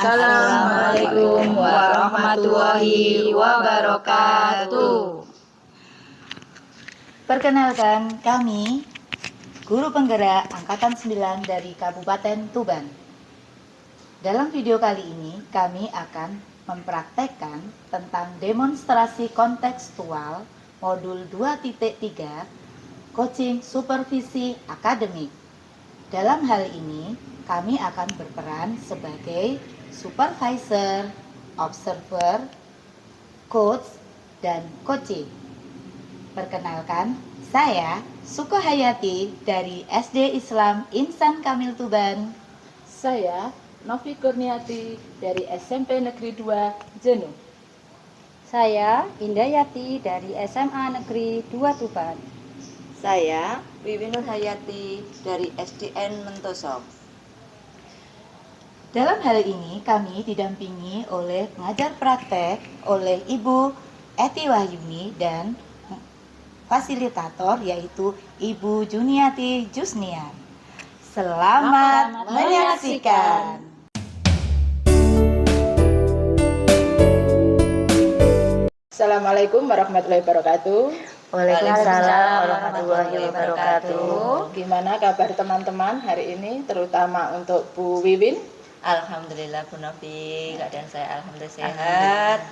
Assalamualaikum warahmatullahi wabarakatuh. Perkenalkan, kami guru penggerak Angkatan 9 dari Kabupaten Tuban. Dalam video kali ini, kami akan mempraktekkan tentang demonstrasi kontekstual modul 2.3 coaching supervisi akademik. Dalam hal ini, kami akan berperan sebagai supervisor, observer, coach, dan coaching. Perkenalkan, saya Suko Hayati dari SD Islam Insan Kamil Tuban. Saya Novi Kurniati dari SMP Negeri 2 Jenuh. Saya Indayati dari SMA Negeri 2 Tuban. Saya Wiwin Nur Hayati dari SDN Mentoso. Dalam hal ini kami didampingi oleh pengajar praktek oleh Ibu Eti Wahyuni dan fasilitator yaitu Ibu Juniati Jusnian. Selamat menyaksikan. Assalamualaikum warahmatullahi wabarakatuh. Waalaikumsalam warahmatullahi wabarakatuh. Gimana kabar teman-teman hari ini, terutama untuk Bu Wiwin? Alhamdulillah Bu Novi, keadaan saya alhamdulillah sehat.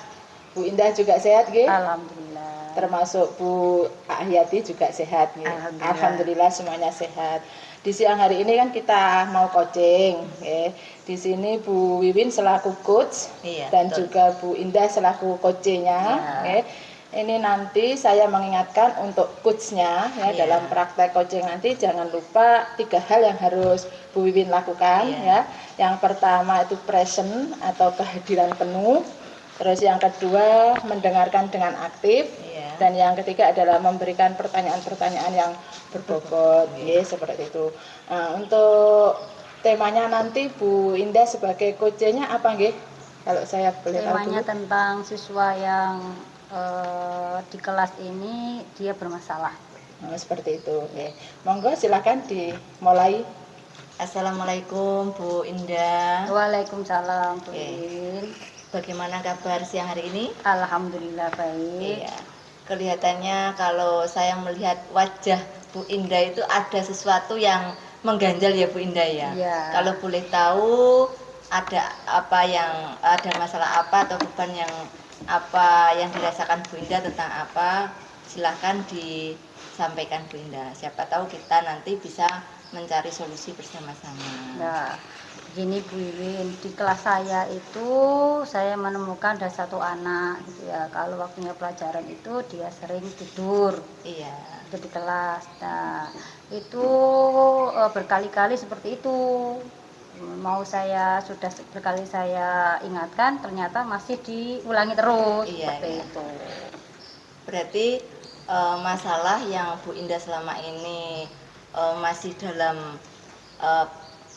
Bu Indah juga sehat, Ge? Alhamdulillah. Termasuk Bu Ahyati juga sehat, Ge? Alhamdulillah semuanya sehat. Di siang hari ini kan kita mau coaching, ya. Di sini Bu Wiwin selaku coach, Iya, dan betul. juga Bu Indah selaku coachnya. Ya. Ini nanti saya mengingatkan untuk coachnya ya, Iya. dalam praktek coaching nanti jangan lupa 3 hal yang harus Bu Wiwin lakukan. Iya. Ya. Yang pertama itu present atau kehadiran penuh. Terus yang kedua mendengarkan dengan aktif. Iya. Dan yang ketiga adalah memberikan pertanyaan-pertanyaan yang berbobot, ya, seperti itu. Nah, untuk temanya nanti Bu Indah sebagai coachnya apa, nggih? Kalau saya boleh tahu Temanya dulu. tentang siswa yang di kelas ini dia bermasalah. Nah, seperti itu. Ya. Monggo silakan dimulai. Assalamualaikum Bu Indah. Waalaikumsalam Bu Oke. Win. Bagaimana kabar siang hari ini? Alhamdulillah baik. Iya. Kelihatannya kalau saya melihat wajah Bu Indah itu ada sesuatu yang mengganjal ya Bu Indah ya. Iya. Kalau boleh tahu ada masalah apa atau beban yang apa yang dirasakan Bu Indah tentang apa, silahkan disampaikan Bu Indah. Siapa tahu kita nanti bisa mencari solusi bersama-sama. Nah, gini Bu Win, di kelas saya itu saya menemukan ada satu anak gitu ya. Kalau waktunya pelajaran itu dia sering tidur. Iya. Itu di kelas. Nah, itu berkali-kali seperti itu. Sudah berkali saya ingatkan, ternyata masih diulangi terus. Iya, seperti iya. itu. Berarti masalah yang Bu Indah selama ini masih dalam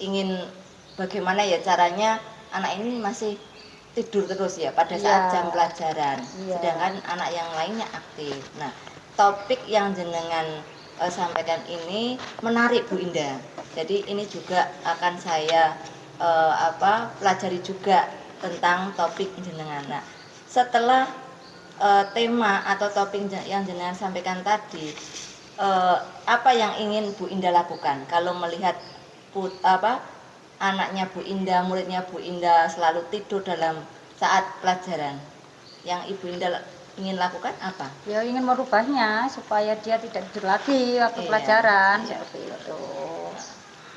ingin bagaimana ya caranya anak ini masih tidur terus ya pada saat Iya. jam pelajaran, Iya. sedangkan anak yang lainnya aktif. Nah, topik yang jenengan sampaikan ini menarik Bu Indah. Jadi ini juga akan saya pelajari juga tentang topik jenengan. Nah, setelah tema atau topik yang jenengan sampaikan tadi, apa yang ingin Bu Indah lakukan kalau melihat anaknya Bu Indah, muridnya Bu Indah selalu tidur dalam saat pelajaran? Yang Ibu Indah ingin lakukan apa? Ya ingin merubahnya supaya dia tidak tidur lagi waktu Iya. pelajaran Iya. seperti itu.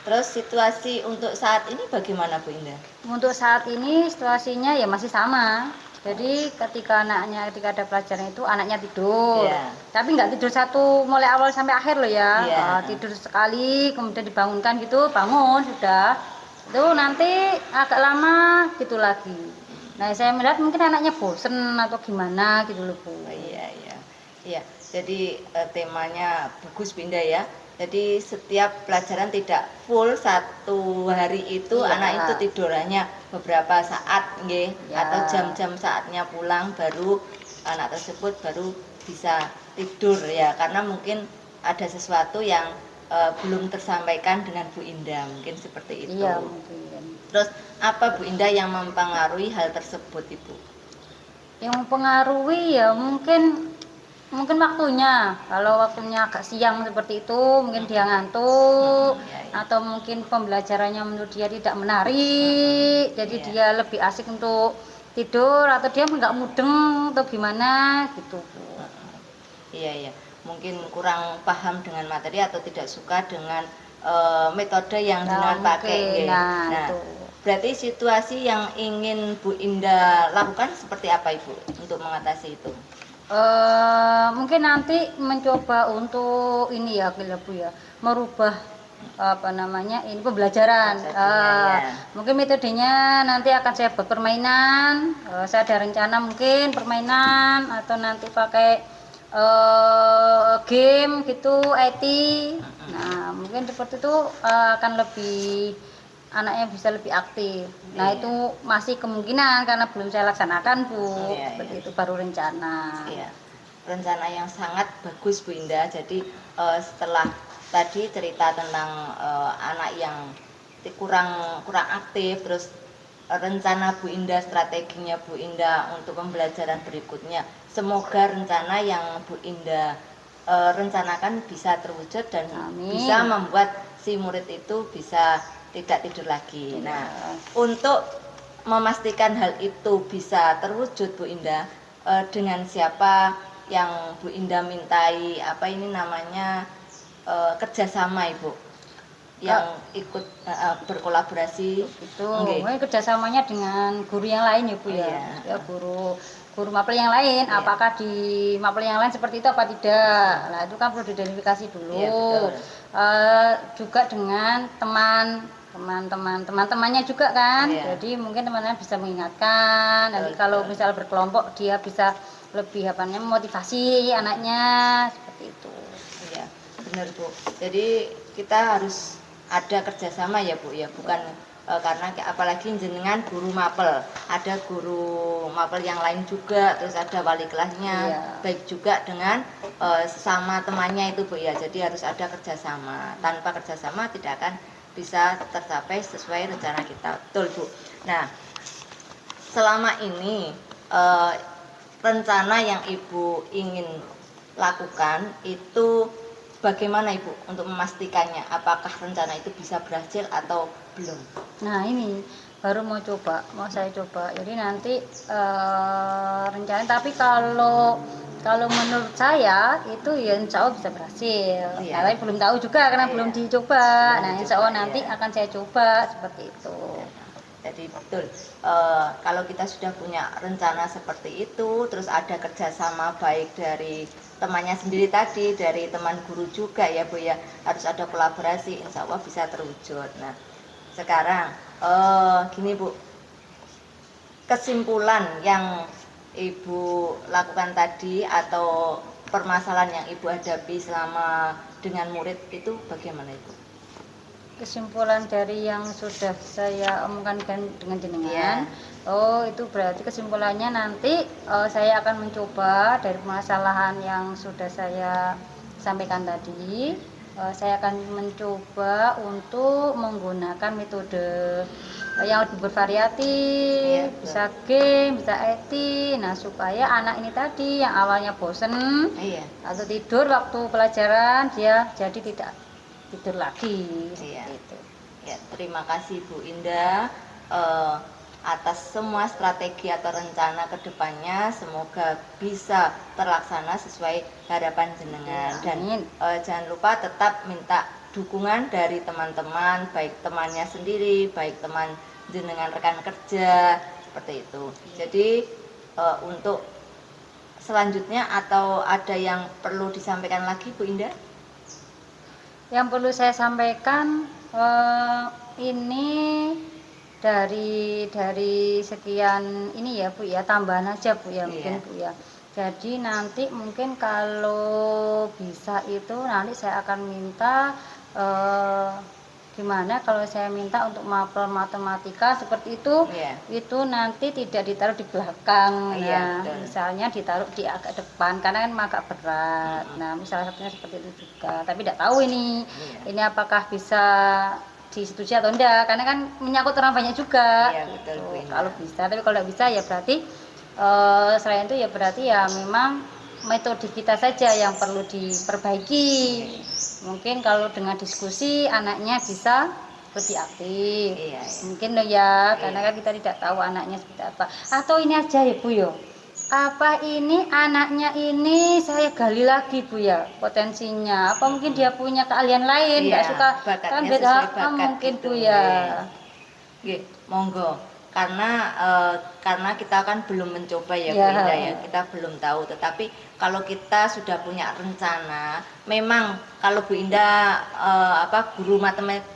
Terus situasi untuk saat ini bagaimana Bu Indah? Untuk saat ini situasinya ya masih sama. Jadi ketika ada pelajaran itu anaknya tidur, Iya. tapi nggak tidur satu mulai awal sampai akhir loh ya. Iya. Tidur sekali, kemudian dibangunkan gitu, bangun sudah. Itu nanti agak lama gitu lagi. Nah saya melihat mungkin anaknya bosen atau gimana gitu loh Bu. Oh, iya. Jadi temanya bagus Bu Indah ya. Jadi setiap pelajaran tidak full satu hari itu Iya. anak itu tidurannya beberapa saat, nggih, Ya. atau jam-jam saatnya pulang baru anak tersebut baru bisa tidur ya, karena mungkin ada sesuatu yang belum tersampaikan dengan Bu Indah, mungkin seperti itu. Iya mungkin. Terus apa Bu Indah yang mempengaruhi hal tersebut Ibu? Yang mempengaruhi ya mungkin waktunya. Kalau waktunya agak siang seperti itu mungkin dia ngantuk, Iya, iya. atau mungkin pembelajarannya menurut dia tidak menarik, jadi Iya. dia lebih asik untuk tidur, atau dia nggak mudeng atau gimana gitu Bu. Iya, iya. Mungkin kurang paham dengan materi atau tidak suka dengan metode yang jenengan pakai. mungkin. Nggih. Nah, Nah, itu. berarti situasi yang ingin Bu Indah lakukan seperti apa Ibu untuk mengatasi itu? Mungkin nanti mencoba untuk ini ya Bu ya, merubah apa namanya ini pembelajaran. Metodenya, ya. Mungkin metodenya nanti akan saya buat permainan. Saya ada rencana mungkin permainan, atau nanti pakai game gitu, IT. Nah mungkin seperti itu akan lebih, anaknya bisa lebih aktif. Nah Iya. itu masih kemungkinan karena belum saya laksanakan Bu. Iya, Seperti iya. itu baru rencana. Iya, rencana yang sangat bagus Bu Indah. Jadi setelah tadi cerita tentang anak yang kurang aktif, terus rencana Bu Indah, strateginya Bu Indah untuk pembelajaran berikutnya. Semoga rencana yang Bu Indah rencanakan bisa terwujud dan Amin. bisa membuat si murid itu bisa tidak tidur lagi. Nah, untuk memastikan hal itu bisa terwujud Bu Indah, dengan siapa yang Bu Indah mintai apa ini namanya kerjasama Ibu yang ikut berkolaborasi Itu Nggih. mungkin kerjasamanya dengan guru yang lain ya Bu ya. Iya. Ya guru mapel yang lain, Iya. apakah di mapel yang lain seperti itu apa tidak. Nah itu kan perlu diidentifikasi dulu. Iya, betul. Juga dengan teman-temannya juga kan. Iya. Jadi mungkin teman-teman bisa mengingatkan. Nanti Betul, kalau betul. misal berkelompok dia bisa lebih apa namanya memotivasi anaknya seperti itu. Iya, benar Bu. Jadi kita harus ada kerjasama ya Bu ya, bukan karena apalagi jenengan guru mapel, ada guru mapel yang lain juga, terus ada wali kelasnya, Iya. baik juga dengan sesama temannya itu Bu ya. Jadi harus ada kerjasama. Tanpa kerjasama tidak akan bisa tercapai sesuai rencana kita, betul Bu. Nah, selama ini rencana yang Ibu ingin lakukan itu bagaimana Ibu untuk memastikannya? Apakah rencana itu bisa berhasil atau belum? Nah ini baru mau saya coba. Jadi nanti rencana. Tapi kalau menurut saya itu ya insya Allah bisa berhasil. Iya. Nah, tapi belum tahu juga karena Iya. belum dicoba. Belum Nah dicoba, insya Allah iya. nanti akan saya coba seperti itu. Jadi betul, kalau kita sudah punya rencana seperti itu, terus ada kerjasama baik dari temannya sendiri tadi, dari teman guru juga ya Bu ya, harus ada kolaborasi, insya Allah bisa terwujud. Nah sekarang gini Bu, kesimpulan yang Ibu lakukan tadi atau permasalahan yang Ibu hadapi selama dengan murid itu bagaimana Ibu? Kesimpulan dari yang sudah saya omongkan dengan jenengan, itu berarti kesimpulannya nanti saya akan mencoba dari permasalahan yang sudah saya sampaikan tadi. Saya akan mencoba untuk menggunakan metode yang lebih bervariatif, bisa game, bisa IT. Nah supaya anak ini tadi yang awalnya bosen atau tidur waktu pelajaran, dia jadi tidak tidur lagi. Itu. Ya, terima kasih Bu Indah atas semua strategi atau rencana kedepannya, semoga bisa terlaksana sesuai harapan jenengan. Dan jangan lupa tetap minta dukungan dari teman-teman, baik temannya sendiri, baik teman jenengan rekan kerja, seperti itu. Jadi untuk selanjutnya atau ada yang perlu disampaikan lagi Bu Indah? Yang perlu saya sampaikan ini dari sekian ini ya Bu ya, tambahan aja Bu ya, mungkin Bu ya. Jadi nanti mungkin kalau bisa itu nanti saya akan minta Gimana kalau saya minta untuk mapel matematika seperti itu, Iya. itu nanti tidak ditaruh di belakang, Iya, nah betul. misalnya ditaruh di agak depan karena kan agak berat. Nah, misalnya satunya seperti itu juga. Tapi tidak tahu Iya. ini apakah bisa disetujui atau enggak, karena kan menyangkut orang banyak juga. Iya, betul, Bu Indah. Kalau bisa, tapi kalau tidak bisa ya berarti selain itu ya berarti ya memang metode kita saja yang perlu diperbaiki. Mungkin kalau dengan diskusi anaknya bisa lebih aktif. Iya, iya. Mungkin loh ya, karena kan kita tidak tahu anaknya seperti apa. Atau ini aja ya Bu yo. Apa ini anaknya ini saya gali lagi Bu ya potensinya. Apa mungkin dia punya keahlian lain, nggak Iya, suka bakatnya kan sesuai beda bakat mungkin gitu, Bu ya. Nggih, monggo. Karena kita kan belum mencoba ya Bu Ya. Indah ya, kita belum tahu. Tetapi kalau kita sudah punya rencana, memang kalau Bu Indah guru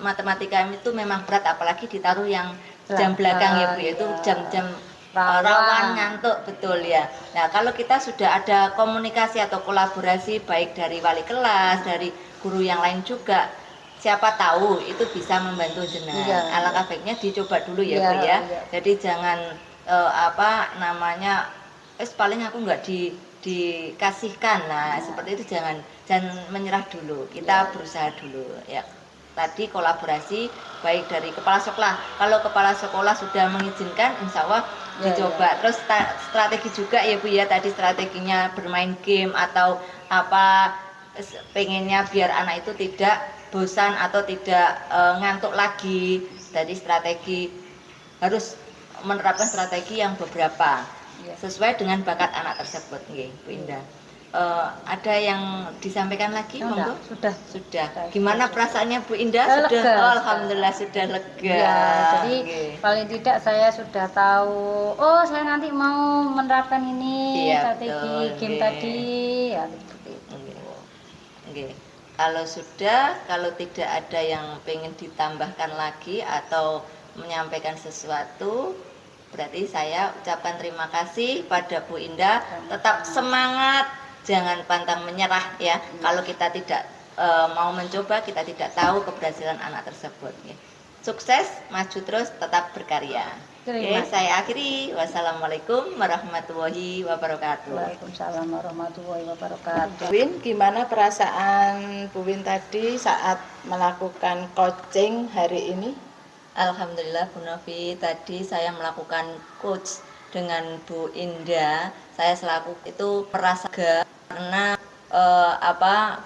matematika itu memang berat, apalagi ditaruh yang jam belakang ya Bu, yaitu Ya. jam-jam Rawan. rawan ngantuk, betul ya. Nah, kalau kita sudah ada komunikasi atau kolaborasi baik dari wali kelas, dari guru yang lain juga, siapa tahu itu bisa membantu jenengan. Iya. Alangkah baiknya dicoba dulu ya Iya, Bu ya. iya. Jadi jangan paling aku nggak dikasihkan. Nah, seperti itu jangan menyerah dulu. Kita berusaha dulu ya. Tadi kolaborasi baik dari kepala sekolah. Kalau kepala sekolah sudah mengizinkan, insya Allah Ya, dicoba. Terus strategi juga ya Bu ya. Tadi strateginya bermain game atau pengennya biar anak itu tidak bosan atau tidak ngantuk lagi. Jadi strategi harus menerapkan strategi yang beberapa Ya. sesuai dengan bakat anak tersebut, nggih, Bu Indah. Ada yang disampaikan lagi, monggo? Sudah. Sudah. Gimana perasaannya Bu Indah? Sudah. Lega. Oh, alhamdulillah sudah lega. Ya, jadi Nggih. paling tidak saya sudah tahu. Oh, saya nanti mau menerapkan ini Iya, strategi betul, game nggih. tadi, ya seperti itu. Nggih. Kalau tidak ada yang pengen ditambahkan lagi atau menyampaikan sesuatu, berarti saya ucapkan terima kasih pada Bu Indah. Tetap semangat, jangan pantang menyerah ya. Kalau kita tidak mau mencoba, kita tidak tahu keberhasilan anak tersebut. Ya. Sukses, maju terus, tetap berkarya. Terima Oke, saya akhiri. Wassalamualaikum warahmatullahi wabarakatuh. Waalaikumsalam warahmatullahi wabarakatuh. Bu Win, gimana perasaan Bu Win tadi saat melakukan coaching hari ini? Alhamdulillah Bu Novi, tadi saya melakukan coach dengan Bu Indah. Saya selaku itu merasa lega karena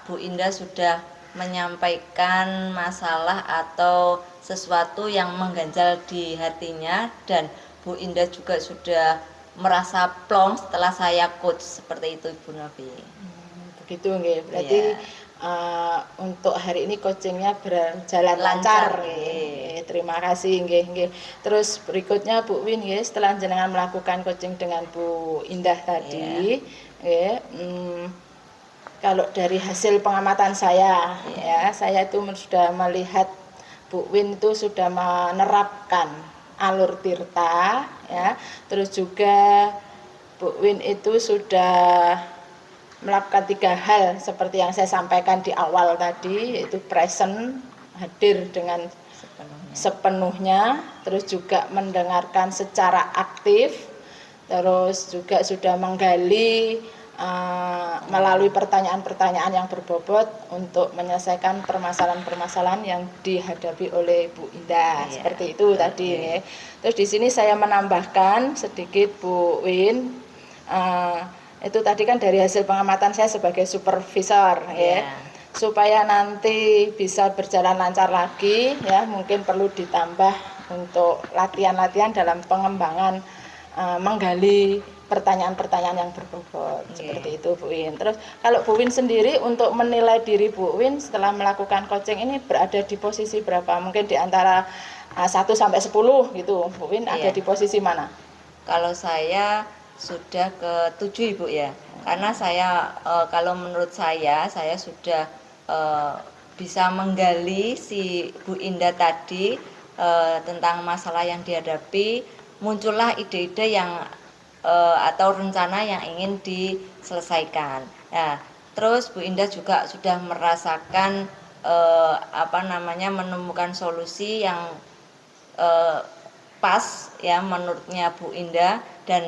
Bu Indah sudah menyampaikan masalah atau sesuatu yang mengganjal di hatinya, dan Bu Indah juga sudah merasa plong setelah saya coach seperti itu Bu Novi. Begitu nggih. Berarti untuk hari ini coachingnya berjalan lancar. Nggih. Terima kasih nggih nggih. Terus berikutnya Bu Win nggih, setelah jenengan melakukan coaching dengan Bu Indah tadi, nggih, kalau dari hasil pengamatan saya ya, saya itu sudah melihat Bu Win itu sudah menerapkan alur tirta ya. Terus juga Bu Win itu sudah melakukan 3 hal seperti yang saya sampaikan di awal tadi, yaitu present, hadir dengan sepenuhnya, terus juga mendengarkan secara aktif, terus juga sudah menggali melalui pertanyaan-pertanyaan yang berbobot untuk menyelesaikan permasalahan-permasalahan yang dihadapi oleh Bu Indah. Seperti itu tadi ya. Terus di sini saya menambahkan sedikit Bu Win, itu tadi kan dari hasil pengamatan saya sebagai supervisor ya, supaya nanti bisa berjalan lancar lagi ya, mungkin perlu ditambah untuk latihan-latihan dalam pengembangan menggali pertanyaan-pertanyaan yang berbobot. Seperti itu Bu Win. Terus kalau Bu Win sendiri untuk menilai diri Bu Win setelah melakukan coaching ini berada di posisi berapa? Mungkin di antara 1 sampai 10 gitu. Bu Win ada di posisi mana? Kalau saya sudah ke 7 Ibu ya. Karena saya kalau menurut saya sudah bisa menggali si Bu Indah tadi tentang masalah yang dihadapi, muncullah ide-ide yang atau rencana yang ingin diselesaikan. Nah, terus Bu Indah juga sudah merasakan menemukan solusi yang pas ya menurutnya Bu Indah, dan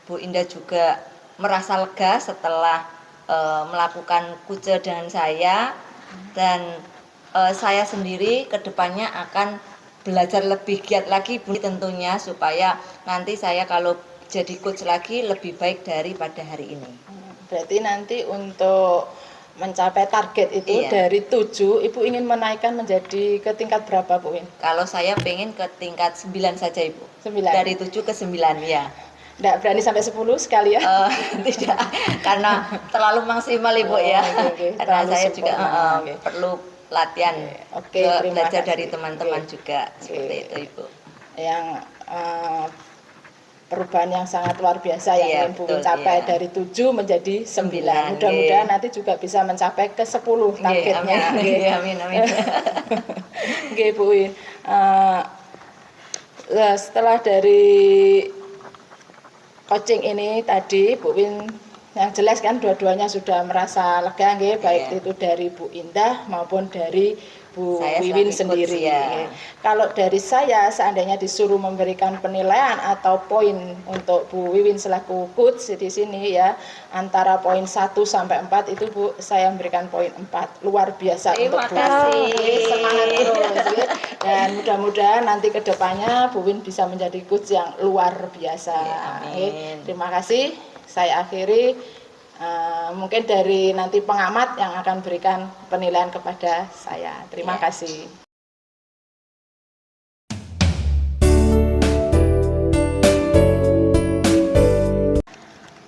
Bu Indah juga merasa lega setelah melakukan kuce dengan saya, dan saya sendiri kedepannya akan belajar lebih giat lagi Bu tentunya, supaya nanti saya kalau jadi coach lagi lebih baik daripada hari ini. Berarti nanti untuk mencapai target itu Iya. dari 7, Ibu ingin menaikkan menjadi ke tingkat berapa Bu Win? Kalau saya pengen ke tingkat 9 saja Ibu. 9. Dari 7 ke 9 ya. Nggak berani sampai 10 sekali ya? Tidak, karena terlalu maksimal Ibu ya. Oke. Karena Terlalu saya juga sempurna. Oke. perlu latihan, Oke, terima belajar kasih. dari teman-teman Oke. juga. Seperti Oke. itu Ibu. Yang perubahan yang sangat luar biasa yang Iya, ingin Bu Win betul, capai iya. dari 7 menjadi 9. 9, Mudah-mudahan nggih. nanti juga bisa mencapai ke 10 Nggih, targetnya. amin. Nggih. Nggih, amin, amin. Nggih, Bu Win. Setelah dari coaching ini tadi Bu Win, yang jelas kan dua-duanya sudah merasa lega nggih, baik Iya. itu dari Bu Indah maupun dari Bu Saya Wiwin selaku coach, sendiri. ya. Kalau dari saya seandainya disuruh memberikan penilaian atau poin untuk Bu Wiwin selaku coach di sini ya, antara poin 1 sampai 4 itu Bu, saya memberikan poin 4. Luar biasa Terima untuk Bu. kasih. Semangat terus ya. Dan mudah-mudahan nanti ke depannya Bu Win bisa menjadi coach yang luar biasa. Amin. Terima kasih. Saya akhiri. Mungkin dari nanti pengamat yang akan berikan penilaian kepada saya. Terima kasih.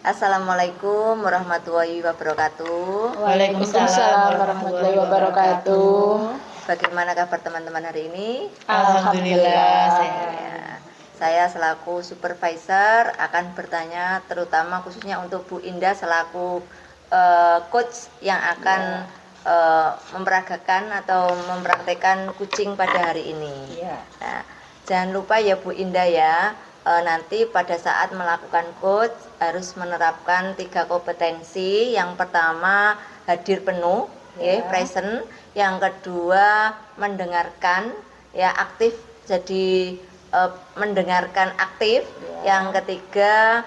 Assalamualaikum warahmatullahi wabarakatuh. Waalaikumsalam warahmatullahi wabarakatuh. Bagaimana kabar teman-teman hari ini? Alhamdulillah. Ya, saya selaku supervisor akan bertanya terutama khususnya untuk Bu Indah selaku coach yang akan memperagakan atau mempraktekkan kucing pada hari ini. Iya. Nah, jangan lupa ya Bu Indah ya, nanti pada saat melakukan coach harus menerapkan 3 kompetensi. Yang pertama hadir penuh, present. Yang kedua mendengarkan, ya aktif, jadi mendengarkan aktif. Yang ketiga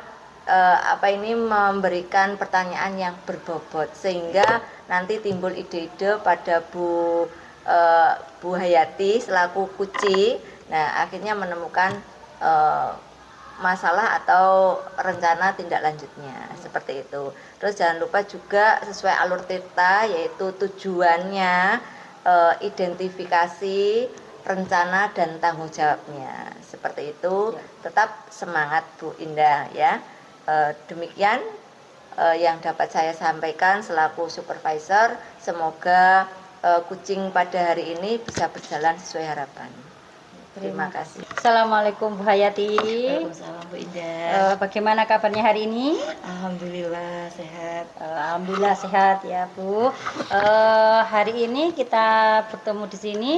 memberikan pertanyaan yang berbobot sehingga nanti timbul ide-ide pada Bu Hayati selaku kuci. Nah, akhirnya menemukan masalah atau rencana tindak lanjutnya seperti itu. Terus jangan lupa juga sesuai alur tirta, yaitu tujuannya, identifikasi, rencana dan tanggung jawabnya. Seperti itu. Tetap semangat Bu Indah ya. Demikian yang dapat saya sampaikan selaku supervisor. Semoga kucing pada hari ini bisa berjalan sesuai harapan. Terima kasih. Assalamualaikum Bu Hayati. Waalaikumsalam Bu Indah. Bagaimana kabarnya hari ini? Alhamdulillah sehat. Alhamdulillah sehat ya Bu. Hari ini kita bertemu di sini.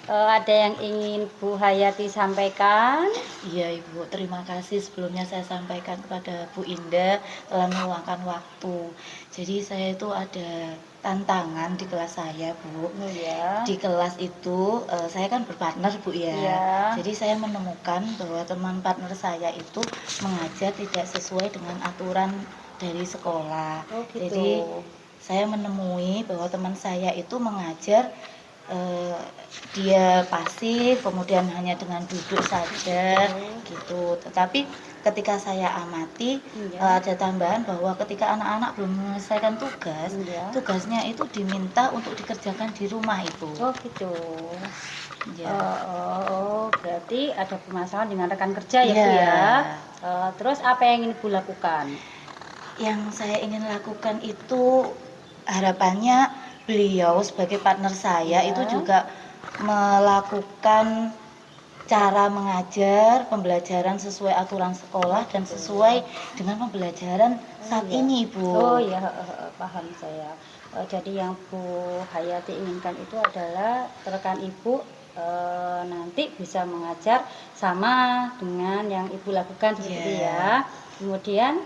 Ada yang ingin Bu Hayati sampaikan? Iya Ibu, terima kasih sebelumnya saya sampaikan kepada Bu Indah telah meluangkan waktu. Jadi saya itu ada tantangan di kelas saya Bu. Ya. Di kelas itu saya kan berpartner Bu ya. Ya. Jadi saya menemukan bahwa teman partner saya itu mengajar tidak sesuai dengan aturan dari sekolah. Oh, gitu. Jadi saya menemui bahwa teman saya itu mengajar dia pasif, kemudian hanya dengan duduk saja gitu. Tetapi ketika saya amati ada tambahan bahwa ketika anak-anak belum menyelesaikan tugas, tugasnya itu diminta untuk dikerjakan di rumah itu. Oh gitu. Ya. Berarti ada permasalahan dengan rekan kerja ya Bu ya. Terus apa yang ingin Bu lakukan? Yang saya ingin lakukan itu harapannya beliau sebagai partner saya itu juga melakukan cara mengajar, pembelajaran sesuai aturan sekolah dan sesuai dengan pembelajaran saat ini Bu. Oh ya, paham saya. Jadi yang Bu Hayati inginkan itu adalah rekan Ibu nanti bisa mengajar sama dengan yang Ibu lakukan seperti ya. Kemudian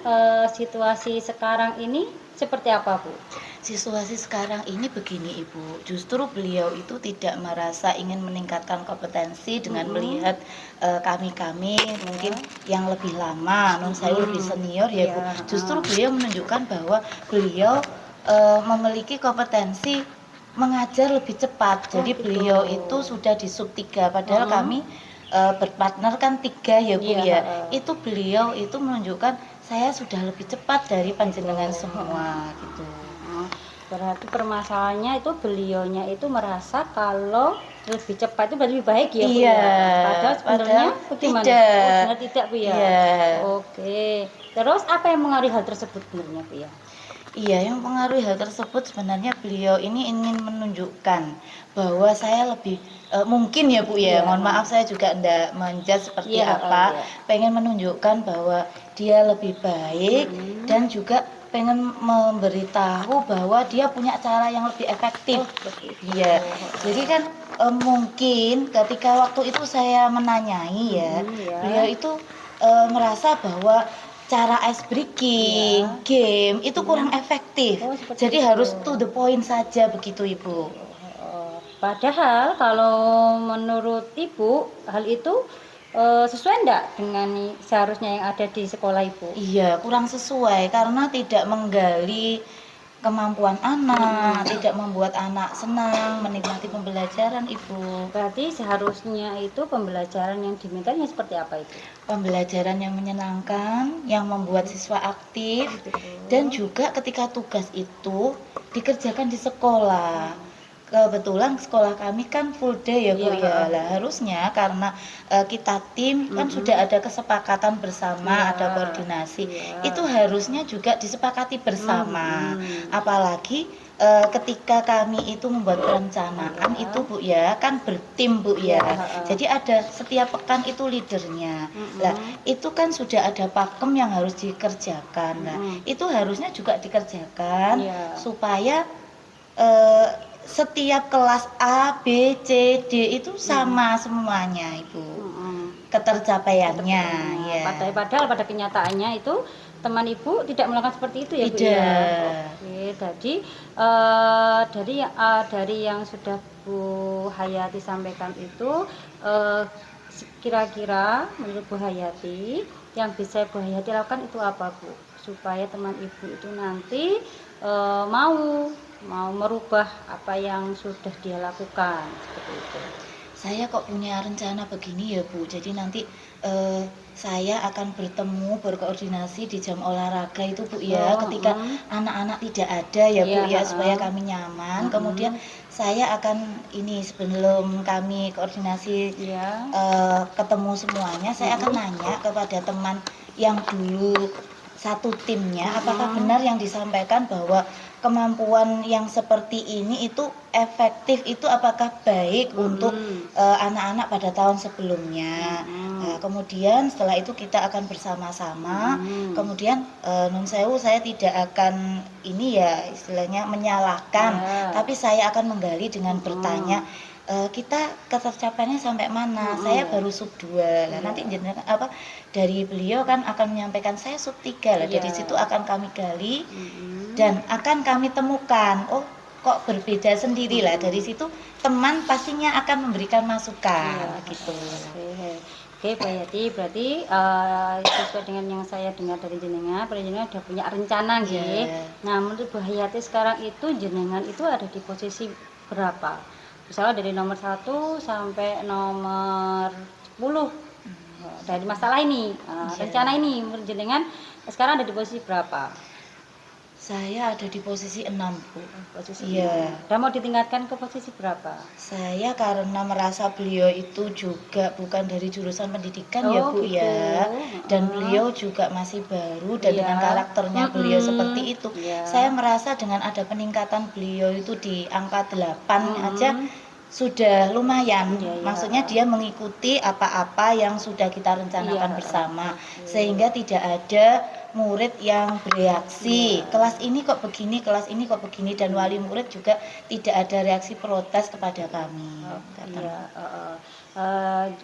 situasi sekarang ini seperti apa Bu? Situasi sekarang ini begini Ibu, justru beliau itu tidak merasa ingin meningkatkan kompetensi dengan melihat kami-kami mungkin yang lebih lama, non saya lebih senior ya Bu. Iya, Justru beliau menunjukkan bahwa beliau memiliki kompetensi mengajar lebih cepat. Jadi gitu. beliau itu sudah di sub 3, padahal kami berpartner kan 3 ya Bu Iya, ya. Itu beliau itu menunjukkan saya sudah lebih cepat dari panjenengan semua gitu. Oh, berarti permasalahannya itu beliaunya itu merasa kalau lebih cepat itu lebih baik ya Bu Iya, ya. Padahal sebenarnya padahal bagaimana? tidak. Oh, sebenarnya tidak Bu ya. Iya. Oke. Terus apa yang mengaruhi hal tersebut sebenarnya Bu ya? Iya, yang mempengaruhi hal tersebut sebenarnya beliau ini ingin menunjukkan bahwa saya lebih mungkin ya Bu ya, Iya. mohon maaf saya juga enggak menjudge seperti Iya, apa, iya. pengen menunjukkan bahwa dia lebih baik dan juga pengen memberitahu bahwa dia punya cara yang lebih efektif. Iya, jadi kan mungkin ketika waktu itu saya menanyai ya, Iya. beliau itu merasa bahwa cara ice breaking, game itu kurang efektif. Oh, seperti Jadi itu. harus to the point saja begitu Ibu. Padahal kalau menurut Ibu hal itu sesuai enggak dengan seharusnya yang ada di sekolah Ibu? Iya, kurang sesuai karena tidak menggali kemampuan anak, tidak membuat anak senang menikmati pembelajaran Ibu. Berarti seharusnya itu pembelajaran yang dimintanya seperti apa itu? Pembelajaran yang menyenangkan, yang membuat siswa aktif, dan juga ketika tugas itu dikerjakan di sekolah. Kebetulan sekolah kami kan full day ya Bu ya. Lah harusnya karena kita tim kan sudah ada kesepakatan bersama, ada koordinasi. Itu harusnya juga disepakati bersama. Apalagi ketika kami itu membuat perencanaan itu Bu ya, kan bertim Bu ya. Jadi ada setiap pekan itu leadernya. Lah, itu kan sudah ada pakem yang harus dikerjakan. Nah, itu harusnya juga dikerjakan supaya setiap kelas A, B, C, D itu sama semuanya Ibu. Ketercapaiannya ya. Padahal pada kenyataannya itu teman Ibu tidak melakukan seperti itu ya Bu ya. Tidak. Oke, jadi dari yang sudah Bu Hayati sampaikan itu kira-kira menurut Bu Hayati yang bisa Bu Hayati lakukan itu apa Bu? Supaya teman Ibu itu nanti mau merubah apa yang sudah dia lakukan seperti itu. Saya kok punya rencana begini ya Bu. Jadi nanti saya akan berkoordinasi di jam olahraga itu Bu ya. Ketika anak-anak tidak ada ya Bu ya, supaya kami nyaman. Kemudian saya akan ini sebelum kami koordinasi ketemu semuanya, saya akan nanya kepada teman yang dulu satu timnya, apakah benar yang disampaikan bahwa kemampuan yang seperti ini itu efektif, itu apakah baik untuk anak-anak pada tahun sebelumnya. Nah, kemudian setelah itu kita akan bersama-sama, kemudian nun sewu saya tidak akan ini ya istilahnya menyalahkan, tapi saya akan menggali dengan bertanya kita ketercapaiannya sampai mana. Saya baru sub 2 lah, nanti apa dari beliau kan akan menyampaikan saya sub 3 lah. Dari situ akan kami gali dan akan kami temukan, oh kok berbeda sendiri lah. Dari situ teman pastinya akan memberikan masukan gitu. Oke, Pak Hayati, berarti sesuai dengan yang saya dengar dari jenengan sudah punya rencana nggih. Nah, menurut Bu Hayati sekarang itu jenengan itu ada di posisi berapa? Misalnya dari nomor 1 sampai nomor 10 dari masalah ini, rencana ini menurut jenengan sekarang ada di posisi berapa? Saya ada di posisi 6 Bu. Posisi Iya. Dan mau ditingkatkan ke posisi berapa? Saya karena merasa beliau itu juga bukan dari jurusan pendidikan ya Bu gitu. ya. Dan beliau juga masih baru dan dengan karakternya beliau seperti itu. Saya merasa dengan ada peningkatan beliau itu di angka 8 aja sudah lumayan. Maksudnya dia mengikuti apa-apa yang sudah kita rencanakan bersama. Sehingga tidak ada murid yang bereaksi, kelas ini kok begini, kelas ini kok begini, dan wali murid juga tidak ada reaksi protes kepada kami. Iya,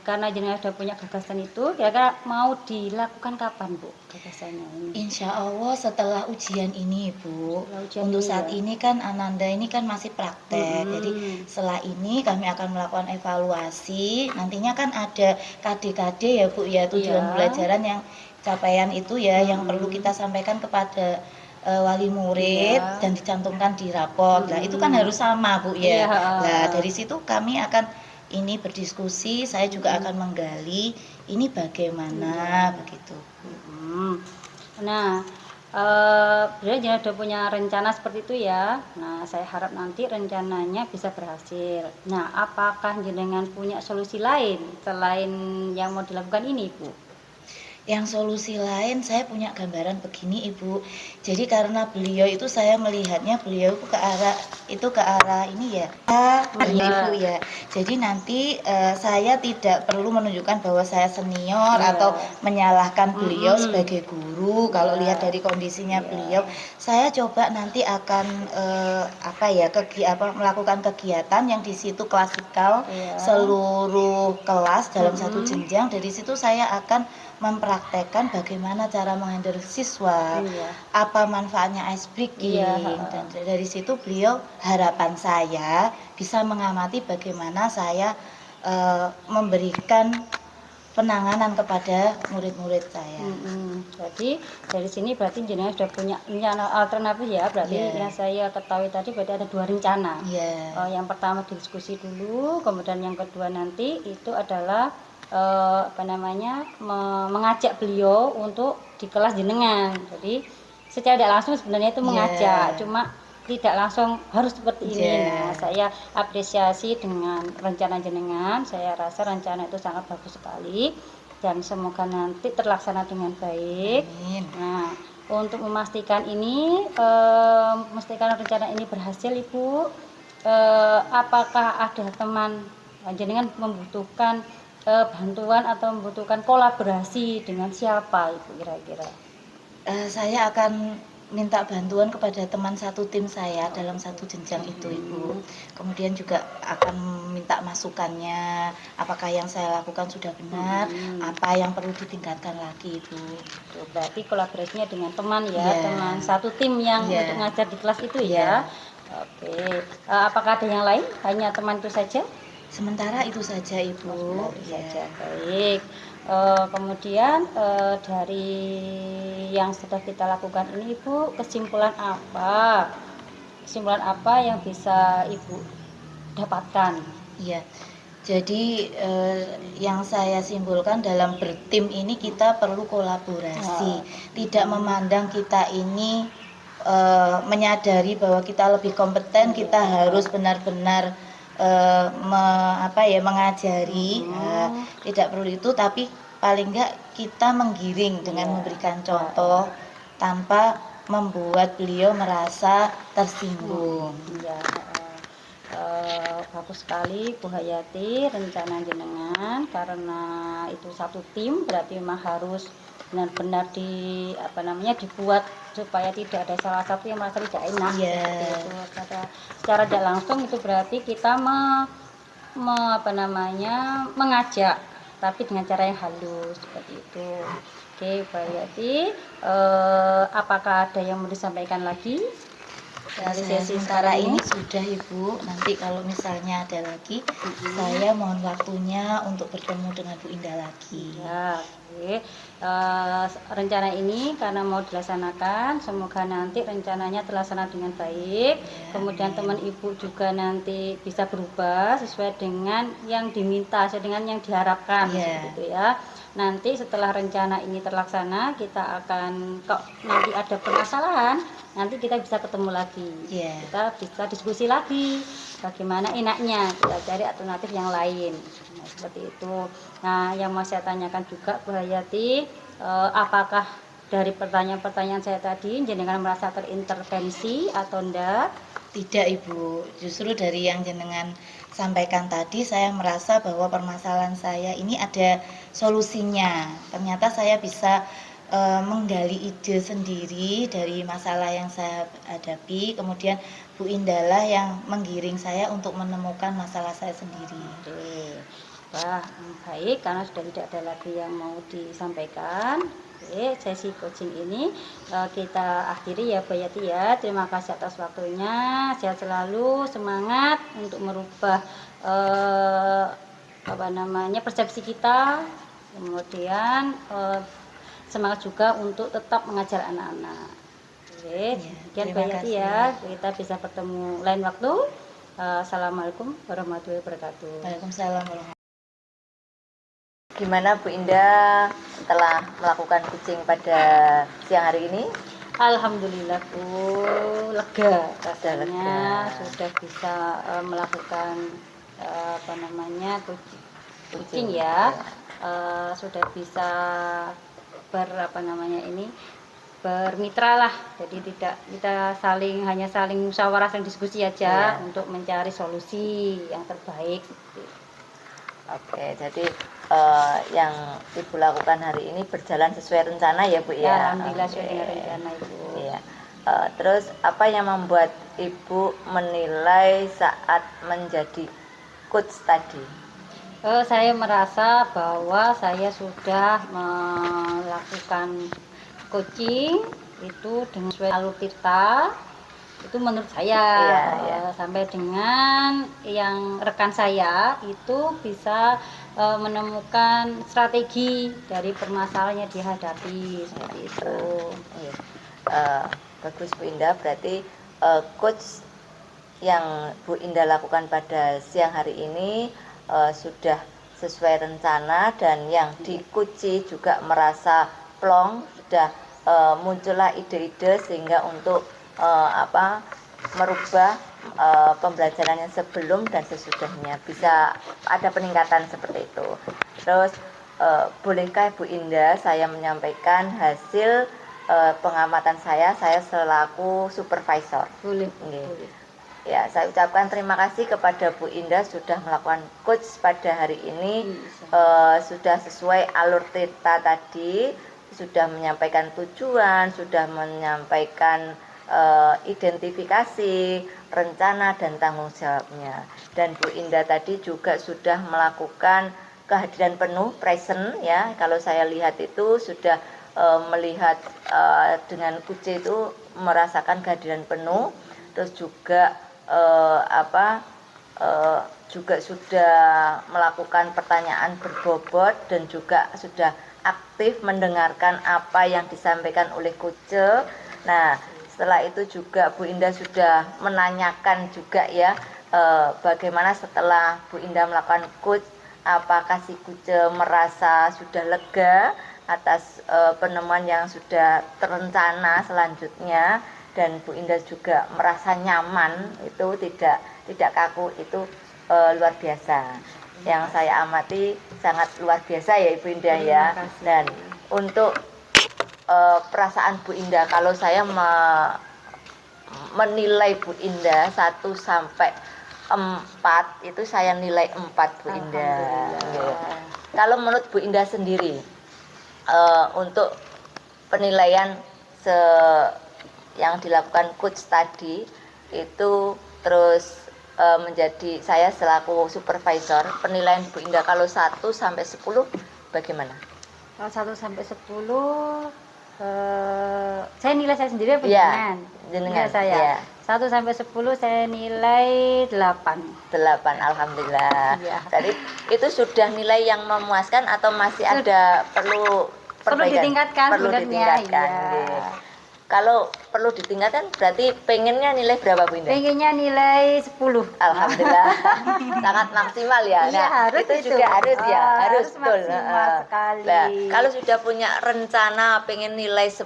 karena jenengan sudah punya gagasan itu, kira-kira mau dilakukan kapan Bu gagasannya ini? Insya Allah setelah ujian ini Bu. Setelah ujian Untuk ini saat ya? ini kan Ananda ini kan masih praktek. Jadi setelah ini kami akan melakukan evaluasi. Nantinya kan ada KD-KD ya Bu ya, tujuan Iya. pembelajaran yang capaian itu ya yang perlu kita sampaikan kepada wali murid Iya. dan dicantumkan di raport. Nah, itu kan harus sama Bu Iya, ya. Nah, dari situ kami akan ini berdiskusi, saya juga akan menggali ini bagaimana begitu. Nah, berarti jenengan sudah punya rencana seperti itu ya. Nah, saya harap nanti rencananya bisa berhasil. Nah, apakah jenengan punya solusi lain selain yang mau dilakukan ini, Bu? Yang solusi lain saya punya gambaran begini Ibu. Jadi karena beliau itu saya melihatnya beliau itu ke arah ini ya. Ibu ya. Jadi nanti saya tidak perlu menunjukkan bahwa saya senior atau menyalahkan beliau sebagai guru. Kalau lihat dari kondisinya beliau, saya coba nanti akan melakukan kegiatan yang di situ klasikal seluruh kelas dalam satu jenjang. Dari situ saya akan mempraktekkan bagaimana cara menghandle siswa, apa manfaatnya ice breaking, dan dari situ beliau harapan saya bisa mengamati bagaimana saya memberikan penanganan kepada murid-murid saya. Jadi dari sini berarti jenengan sudah punya rencana alternatif ya. Berarti yang saya ketahui tadi berarti ada 2 rencana. Yang pertama diskusi dulu, kemudian yang kedua nanti itu adalah mengajak beliau untuk di kelas jenengan. Jadi secara tidak langsung sebenarnya itu mengajak, cuma tidak langsung harus seperti ini. Nah, saya apresiasi dengan rencana jenengan. Saya rasa rencana itu sangat bagus sekali dan semoga nanti terlaksana dengan baik. Nah, untuk memastikan rencana ini berhasil, Ibu, apakah ada teman jenengan membutuhkan bantuan atau membutuhkan kolaborasi dengan siapa Ibu kira-kira? Saya akan minta bantuan kepada teman satu tim saya dalam satu jenjang itu Ibu. Kemudian juga akan minta masukannya, apakah yang saya lakukan sudah benar, apa yang perlu ditingkatkan lagi Ibu. Berarti kolaborasinya dengan teman ya, teman satu tim yang untuk ngajar di kelas itu ya. Oke, apakah ada yang lain? Hanya teman itu saja? Sementara itu saja Ibu. Baik. Kemudian dari yang sudah kita lakukan ini Ibu, kesimpulan apa yang bisa Ibu dapatkan? Iya. Jadi yang saya simpulkan dalam bertim ini kita perlu kolaborasi. Tidak memandang kita ini menyadari bahwa kita lebih kompeten, kita harus benar-benar mengajari. Tidak perlu itu, tapi paling enggak kita menggiring dengan memberikan contoh tanpa membuat beliau merasa tersinggung. Bagus sekali Bu Hayati rencana jenengan, karena itu satu tim berarti memang harus benar-benar dibuat supaya tidak ada salah satu yang merasa tidak enak. Secara tidak langsung itu berarti kita mengajak tapi dengan cara yang halus seperti itu. Oke Bu Hayati, apakah ada yang mau disampaikan lagi? Dari sesi Sementara ini sudah Ibu, nanti kalau misalnya ada lagi saya mohon waktunya untuk bertemu dengan Bu Indah lagi. Rencana ini karena mau dilaksanakan, semoga nanti rencananya terlaksana dengan baik. Kemudian teman Ibu juga nanti bisa berubah sesuai dengan yang diminta, sesuai dengan yang diharapkan seperti itu ya. Nanti setelah rencana ini terlaksana, kita akan nanti ada permasalahan, nanti kita bisa ketemu lagi. Kita bisa diskusi lagi bagaimana enaknya, kita cari alternatif yang lain. Nah, seperti itu. Nah, yang mau saya tanyakan juga Bu Hayati, apakah dari pertanyaan-pertanyaan saya tadi jenengan merasa terintervensi atau enggak? Tidak Ibu, justru dari yang jenengan sampaikan tadi saya merasa bahwa permasalahan saya ini ada solusinya. Ternyata saya bisa menggali ide sendiri dari masalah yang saya hadapi, kemudian Bu Indah lah yang menggiring saya untuk menemukan masalah saya sendiri. Oke. Wah, baik, karena sudah tidak ada lagi yang mau disampaikan. Oke, sesi coaching ini kita akhiri ya Bu Yati ya. Terima kasih atas waktunya. Sehat selalu, semangat untuk merubah persepsi kita. Kemudian semangat juga untuk tetap mengajar anak-anak. Oke, sekian Bu terima Yati kasih. ya. Kita bisa bertemu lain waktu. Assalamualaikum warahmatullahi wabarakatuh. Waalaikumsalam warahmatullahi wabarakatuh. Gimana Bu Indah setelah melakukan coaching pada siang hari ini? Alhamdulillah Bu, lega rasanya lega. sudah bisa melakukan coaching ya. Sudah bisa bermitra lah, jadi tidak kita hanya saling musyawarah dan diskusi aja untuk mencari solusi yang terbaik. Oke, jadi yang Ibu lakukan hari ini berjalan sesuai rencana ya Bu ya? Alhamdulillah sesuai dengan rencana Ibu. Iya. Terus apa yang membuat Ibu menilai saat menjadi coach tadi? Saya merasa bahwa saya sudah melakukan coaching itu dengan sesuai alur tirta, itu menurut saya. Sampai dengan yang rekan saya itu bisa menemukan strategi dari permasalahan yang dihadapi seperti itu. Bagus Bu Indah, berarti coach yang Bu Indah lakukan pada siang hari ini sudah sesuai rencana, dan yang dikunci juga merasa plong, sudah muncullah ide-ide sehingga untuk merubah pembelajaran yang sebelum dan sesudahnya bisa ada peningkatan seperti itu. Terus bolehkah Bu Indah saya menyampaikan hasil pengamatan saya selaku supervisor? Boleh. Ya, saya ucapkan terima kasih kepada Bu Indah sudah melakukan coach pada hari ini, sudah sesuai alur tirta tadi, sudah menyampaikan tujuan, sudah menyampaikan identifikasi, rencana dan tanggung jawabnya. Dan Bu Indah tadi juga sudah melakukan kehadiran penuh, present ya. Kalau saya lihat itu sudah melihat dengan QC itu merasakan kehadiran penuh, terus juga juga sudah melakukan pertanyaan berbobot dan juga sudah aktif mendengarkan apa yang disampaikan oleh Kuce. Nah, setelah itu juga Bu Indah sudah menanyakan juga ya, bagaimana setelah Bu Indah melakukan coach, apakah si Kuce merasa sudah lega atas penemuan yang sudah terencana selanjutnya, dan Bu Indah juga merasa nyaman, itu tidak kaku, itu luar biasa. Yang saya amati sangat luar biasa ya Ibu Indah ya. Dan untuk perasaan Bu Indah, kalau saya menilai Bu Indah 1 sampai 4, itu saya nilai 4 Bu Indah. Kalau menurut Bu Indah sendiri, untuk penilaian yang dilakukan coach tadi itu, terus menjadi saya selaku supervisor, penilaian Bu Indah kalau 1 sampai 10 bagaimana? Kalau 1 sampai 10 saya nilai saya sendiri apa jenengan? Jenengan saya. 1 sampai 10 saya nilai 8. 8, alhamdulillah. Jadi itu sudah nilai yang memuaskan atau masih ada perlu ditingkatkan? Perlu ditingkatkan. Kalau perlu ditingkatkan berarti pengennya nilai berapa Bu Indah? Pengennya nilai 10. Alhamdulillah. Sangat maksimal ya. Nah, harus itu juga harus betul. Maksimal sekali. Nah, kalau sudah punya rencana pengen nilai 10,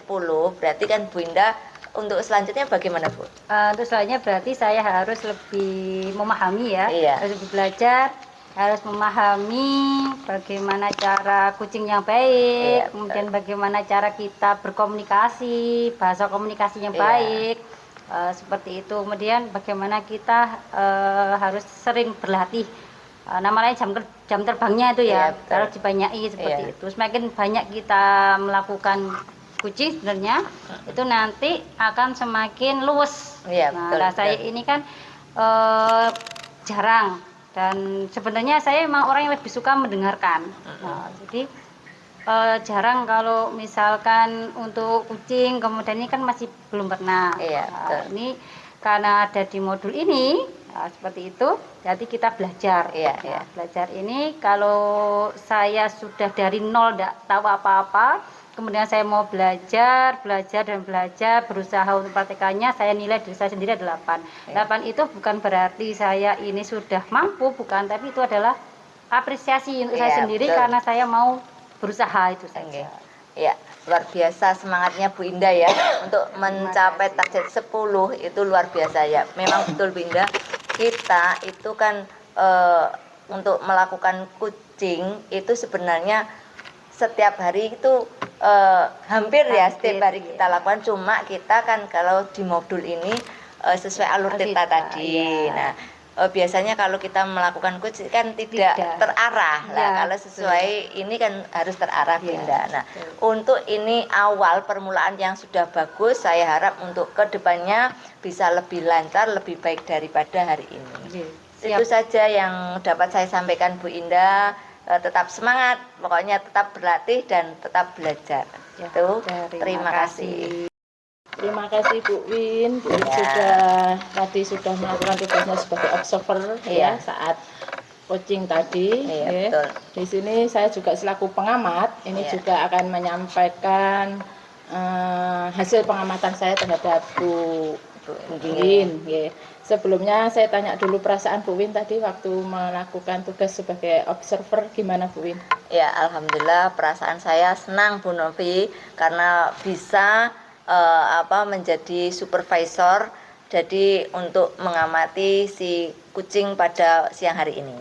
berarti kan Bu Indah untuk selanjutnya bagaimana Bu? Untuk selanjutnya berarti saya harus lebih memahami ya, harus lebih belajar, harus memahami bagaimana cara coaching yang baik, kemudian bagaimana cara kita berkomunikasi, bahasa komunikasi yang baik, seperti itu. Kemudian bagaimana kita harus sering berlatih, namanya jam terbangnya itu ya, harus dibanyaki seperti itu. Semakin banyak kita melakukan kucing sebenarnya itu nanti akan semakin luwes. Iya, Nah, betul, lah saya betul. ini kan jarang, dan sebenarnya saya memang orang yang lebih suka mendengarkan. Nah, jadi jarang kalau misalkan untuk kucing, kemudian ini kan masih belum pernah. Iya, Nah, betul. ini karena ada di modul ini, nah, seperti itu. Jadi kita belajar. Iya, Nah, iya. belajar ini kalau saya sudah dari nol tidak tahu apa-apa, kemudian saya mau belajar, berusaha untuk praktekannya, saya nilai diri saya sendiri 8. Iya. 8 itu bukan berarti saya ini sudah mampu, bukan, tapi itu adalah apresiasi untuk saya Iya, sendiri betul. karena saya mau berusaha itu Oke. saja. Ya, luar biasa semangatnya Bu Indah ya untuk mencapai target 10 itu luar biasa ya. Memang betul Bu Indah, kita itu kan untuk melakukan kucing itu sebenarnya setiap hari itu hampir ya setiap hari kita lakukan, cuma kita kan kalau di modul ini sesuai alur Tirta tadi. Iya. Nah, biasanya kalau kita melakukan kucing kan tidak Tidak. terarah lah. Iya, Kalau sesuai ini kan harus terarah Iya, Binda. Nah, betul. untuk ini awal permulaan yang sudah bagus, saya harap untuk kedepannya bisa lebih lancar, lebih baik daripada hari ini. Iya, Itu siap. saja yang dapat saya sampaikan Bu Indah. Tetap semangat, pokoknya tetap berlatih dan tetap belajar. Ya, Itu. terima Terima kasih. Terima kasih Bu Win. Bu Win Ya. sudah melakukan tugasnya sebagai observer Iya. ya saat coaching tadi. Iya, ya. betul. Di sini saya juga selaku pengamat ini Iya. juga akan menyampaikan hasil pengamatan saya terhadap Bu Win. Ya. Sebelumnya saya tanya dulu perasaan Bu Win tadi waktu melakukan tugas sebagai observer, gimana Bu Win? Ya, alhamdulillah perasaan saya senang Bu Novi karena bisa menjadi supervisor, jadi untuk mengamati si kucing pada siang hari ini.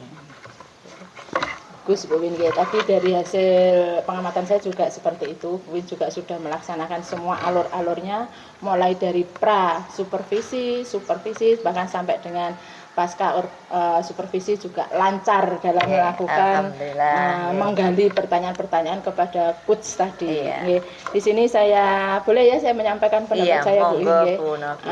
Bagus Bu Win, ya. Tadi dari hasil pengamatan saya juga seperti itu. Bu Win juga sudah melaksanakan semua alur-alurnya, mulai dari pra supervisi, bahkan sampai dengan pasca supervisi juga lancar dalam melakukan menggali pertanyaan-pertanyaan kepada coach tadi. Iya. Di sini saya boleh ya saya menyampaikan pendapat saya Bu Win. Bu Novi.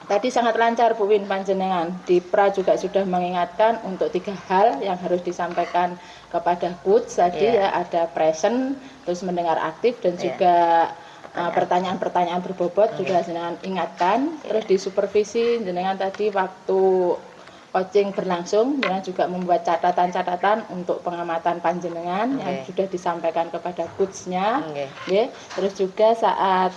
Tadi sangat lancar Bu Win panjenengan. Di pra juga sudah mengingatkan untuk 3 hal yang harus disampaikan kepada coach tadi ya, ada present, terus mendengar aktif dan juga pertanyaan-pertanyaan berbobot juga jenengan ingatkan. Terus di supervisi jenengan tadi waktu coaching berlangsung jenengan juga membuat catatan-catatan untuk pengamatan panjenengan yang sudah disampaikan kepada coachnya. Terus juga saat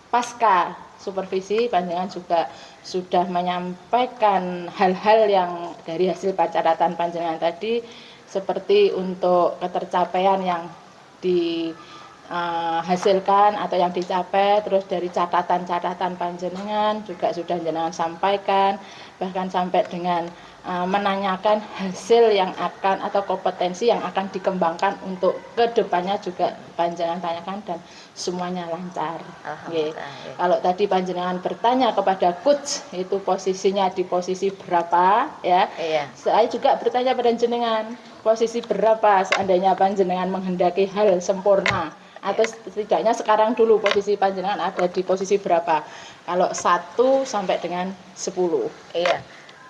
pasca supervisi panjenengan juga sudah menyampaikan hal-hal yang dari hasil catatan panjenengan tadi, seperti untuk ketercapaian yang dihasilkan atau yang dicapai, terus dari catatan-catatan panjenengan juga sudah jenengan sampaikan, bahkan sampai dengan menanyakan hasil yang akan atau kompetensi yang akan dikembangkan untuk kedepannya juga panjenengan tanyakan dan semuanya lancar. Kalau tadi panjenengan bertanya kepada coach itu posisinya di posisi berapa ya? Saya juga bertanya pada jenengan posisi berapa seandainya panjenengan menghendaki hal sempurna, atau setidaknya sekarang dulu posisi panjenengan ada di posisi berapa? Kalau 1 sampai dengan 10. Iya.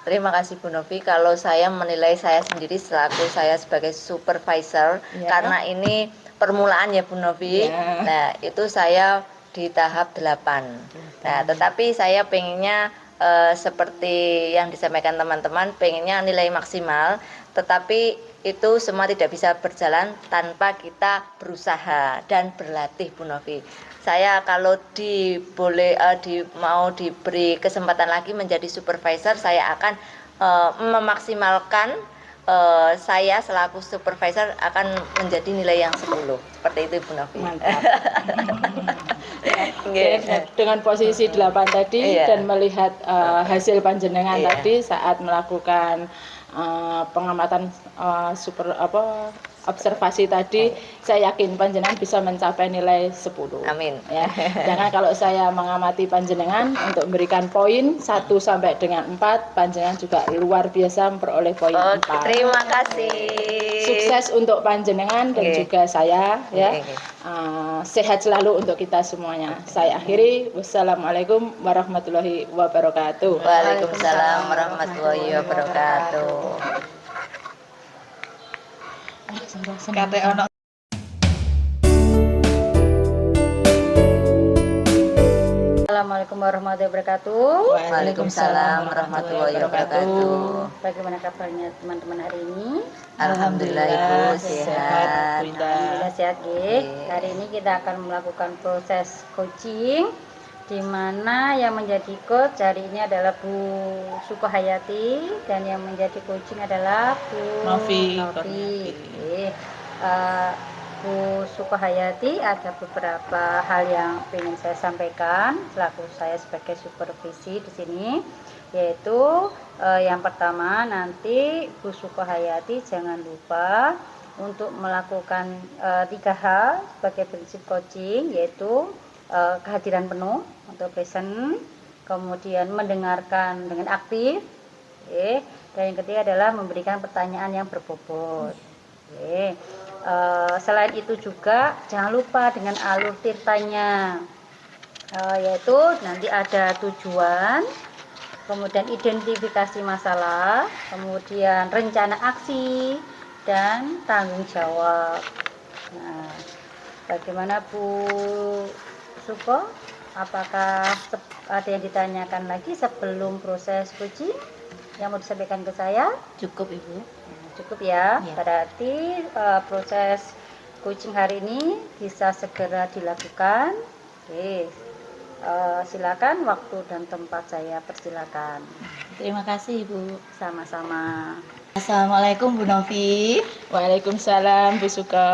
Terima kasih Bu Novi. Kalau saya menilai saya sendiri selaku saya sebagai supervisor, karena ini permulaan ya Bu Novi. Nah, itu saya di tahap 8. Nah, tetapi saya pengennya seperti yang disampaikan teman-teman, pengennya nilai maksimal, tetapi itu semua tidak bisa berjalan tanpa kita berusaha dan berlatih Bu Novi. Saya kalau mau diberi kesempatan lagi menjadi supervisor, saya akan memaksimalkan saya selaku supervisor akan menjadi nilai yang 10. Seperti itu Bu Novi. Mantap. Dengan posisi 8 tadi dan melihat hasil panjenengan tadi saat melakukan pengamatan observasi tadi, saya yakin panjenengan bisa mencapai nilai 10. Amin. Ya. Jangan kalau saya mengamati panjenengan untuk memberikan poin 1 sampai dengan 4, panjenengan juga luar biasa memperoleh poin 4. Terima kasih. Sukses untuk panjenengan dan Oke. juga saya ya. Oke. Sehat selalu untuk kita semuanya. Saya akhiri. Wassalamualaikum warahmatullahi wabarakatuh. Waalaikumsalam warahmatullahi wabarakatuh. Kate ono Assalamualaikum warahmatullahi wabarakatuh. Waalaikumsalam warahmatullahi wabarakatuh. Bagaimana kabarnya teman-teman hari ini? Alhamdulillah Ibu sehat, sehat. Bu Indah. Alhamdulillah sehat, Gek. Oke. Hari ini kita akan melakukan proses coaching, di mana yang menjadi coach hari ini adalah Bu Sukohayati dan yang menjadi coaching adalah Bu Novi. Oke. Bu Sukohayati, ada beberapa hal yang ingin saya sampaikan selaku saya sebagai supervisi di sini, yaitu yang pertama, nanti Bu Sukohayati jangan lupa untuk melakukan 3 hal sebagai prinsip coaching, yaitu kehadiran penuh untuk present, kemudian mendengarkan dengan aktif, dan yang ketiga adalah memberikan pertanyaan yang berbobot. Selain itu juga jangan lupa dengan alur tirtanya, yaitu nanti ada tujuan, kemudian identifikasi masalah, kemudian rencana aksi, dan tanggung jawab. Nah, bagaimana Bu Suko? Apakah ada yang ditanyakan lagi sebelum proses coaching yang mau disampaikan ke saya? Cukup Ibu. Cukup ya. Ya. Berarti proses coaching hari ini bisa segera dilakukan. Oke. Silakan, waktu dan tempat saya persilakan. Terima kasih Ibu. Sama-sama. Assalamualaikum Bu Novi. Waalaikumsalam Bu Suka.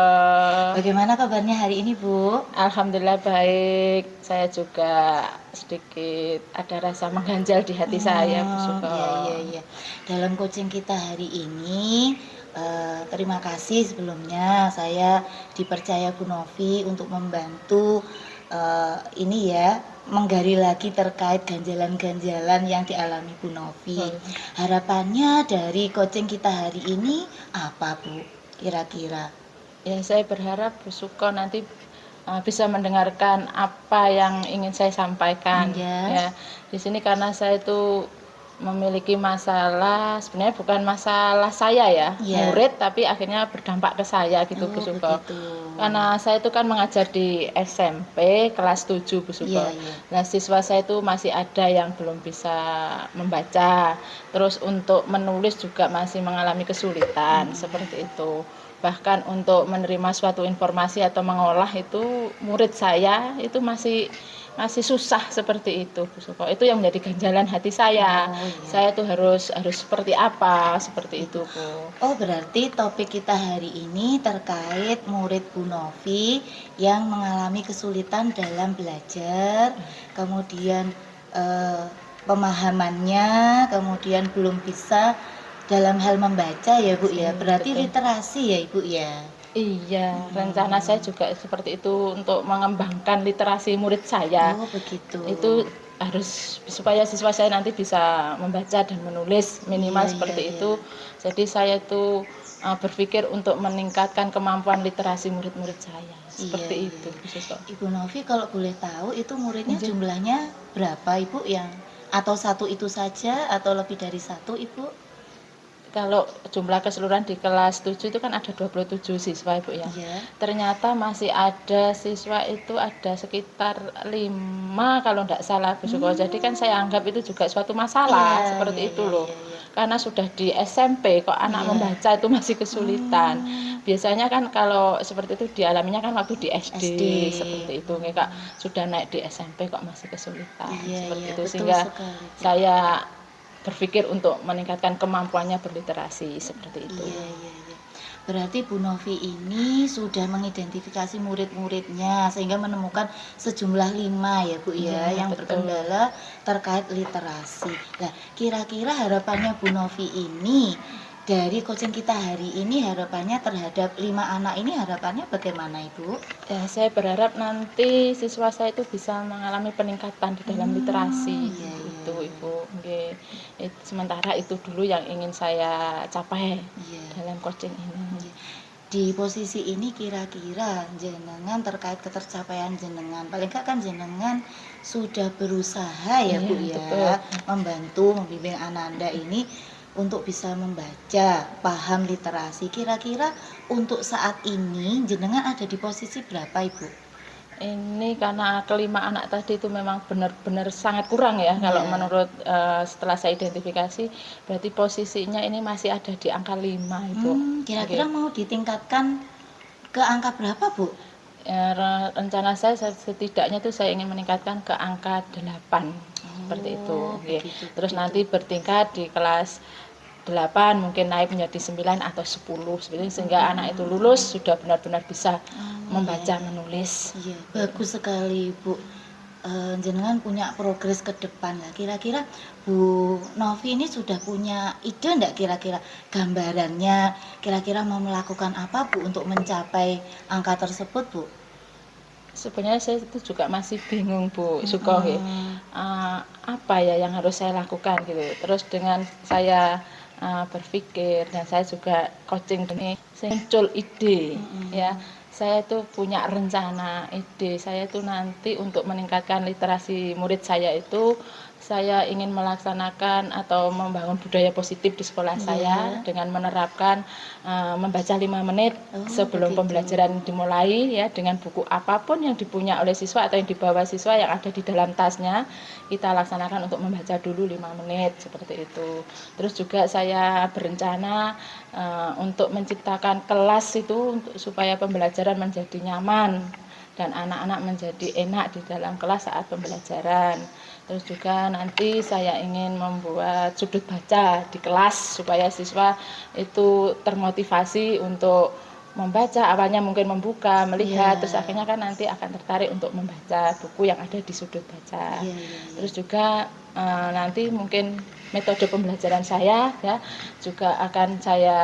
Bagaimana kabarnya hari ini Bu? Alhamdulillah baik. Saya juga sedikit ada rasa mengganjal di hati saya Bu Suka. Iya. Dalam coaching kita hari ini, terima kasih sebelumnya saya dipercaya Bu Novi untuk membantu ini ya, menggali lagi terkait ganjalan-ganjalan yang dialami Bu Novi. Harapannya dari coaching kita hari ini apa Bu? Kira-kira? Ya, saya berharap Bu Suko nanti bisa mendengarkan apa yang ingin saya sampaikan. Ya. Ya, di sini karena saya itu memiliki masalah, sebenarnya bukan masalah saya ya, Ya. murid, tapi akhirnya berdampak ke saya gitu Bu Suko. Begitu. Karena saya itu kan mengajar di SMP kelas 7 Bu Suko. Iya. Nah, siswa saya itu masih ada yang belum bisa membaca. Terus untuk menulis juga masih mengalami kesulitan seperti itu. Bahkan untuk menerima suatu informasi atau mengolah itu murid saya itu masih susah seperti itu Bu Suko. Itu yang menjadi ganjalan hati saya. Oh, iya. Saya tuh harus seperti apa, seperti itu Bu. Oh, berarti topik kita hari ini terkait murid Bu Novi yang mengalami kesulitan dalam belajar, kemudian pemahamannya, kemudian belum bisa dalam hal membaca ya Bu ya. Berarti betul. literasi ya Ibu ya. Iya, rencana saya juga seperti itu untuk mengembangkan literasi murid saya. Oh, begitu. Itu harus supaya siswa saya nanti bisa membaca dan menulis minimal Iya, seperti iya. itu. Jadi saya itu berpikir untuk meningkatkan kemampuan literasi murid-murid saya. Seperti Iya, itu, Bu Suko. Ibu Novi kalau boleh tahu itu muridnya Iya. jumlahnya berapa Ibu, yang atau satu itu saja atau lebih dari satu Ibu? Kalau jumlah keseluruhan di kelas 7 itu kan ada 27 siswa Ibu ya. Iya. Ternyata masih ada siswa itu ada sekitar 5 kalau tidak salah Bu Suko. Jadi kan saya anggap itu juga suatu masalah Iya, seperti iya, itu iya, loh. iya. Karena sudah di SMP kok anak Iya. membaca itu masih kesulitan. Biasanya kan kalau seperti itu dialaminya kan waktu di SD, SD. seperti itu. Kak sudah naik di SMP kok masih kesulitan. Iya, seperti iya, itu betul sehingga sekali. saya berpikir untuk meningkatkan kemampuannya berliterasi seperti itu. Iya. Berarti Bu Novi ini sudah mengidentifikasi murid-muridnya sehingga menemukan sejumlah 5 ya Bu ya, Iya, yang betul. berkendala terkait literasi. Nah, kira-kira harapannya Bu Novi ini dari coaching kita hari ini harapannya terhadap 5 anak ini harapannya bagaimana Ibu? Ya, saya berharap nanti siswa saya itu bisa mengalami peningkatan di dalam literasi. Iya, iya, Itu iya. Ibu. Nggih. Sementara itu dulu yang ingin saya capai Iya. dalam coaching ini. Di posisi ini kira-kira jenengan terkait ketercapaian jenengan, paling enggak kan jenengan sudah berusaha ya Iya, Bu ya, betul. membantu membimbing Ananda ini untuk bisa membaca, paham literasi. Kira-kira untuk saat ini jenengan ada di posisi berapa Ibu? Ini karena kelima anak tadi itu memang benar-benar sangat kurang ya, kalau Iya. menurut setelah saya identifikasi, berarti posisinya ini masih ada di angka 5 Ibu. Kira-kira Oke. mau ditingkatkan ke angka berapa Bu? Rencana saya setidaknya itu saya ingin meningkatkan ke angka 8 seperti itu. Nggih. Begitu, Terus begitu. nanti bertingkat di kelas 8 mungkin naik menjadi 9 atau 10 seperti itu, sehingga anak itu lulus sudah benar-benar bisa membaca, menulis. Iya, bagus sekali Bu. Jenengan punya progres ke depan lah. Kira-kira Bu Novi ini sudah punya ide enggak kira-kira gambarannya? Kira-kira mau melakukan apa Bu untuk mencapai angka tersebut Bu? Sebenarnya saya itu juga masih bingung Bu Suko nggih. Apa ya yang harus saya lakukan gitu. Terus dengan saya berpikir dan saya juga coaching ini muncul ide ya. Saya itu punya rencana ide saya itu nanti untuk meningkatkan literasi murid saya itu saya ingin melaksanakan atau membangun budaya positif di sekolah saya dengan menerapkan membaca 5 menit sebelum pembelajaran dimulai ya, dengan buku apapun yang dipunya oleh siswa atau yang dibawa siswa yang ada di dalam tasnya, kita laksanakan untuk membaca dulu 5 menit seperti itu. Terus juga saya berencana untuk menciptakan kelas itu untuk supaya pembelajaran menjadi nyaman dan anak-anak menjadi enak di dalam kelas saat pembelajaran. Terus juga nanti saya ingin membuat sudut baca di kelas supaya siswa itu termotivasi untuk membaca, awalnya mungkin membuka, melihat, terus akhirnya kan nanti akan tertarik untuk membaca buku yang ada di sudut baca. Terus juga nanti mungkin metode pembelajaran saya ya juga akan saya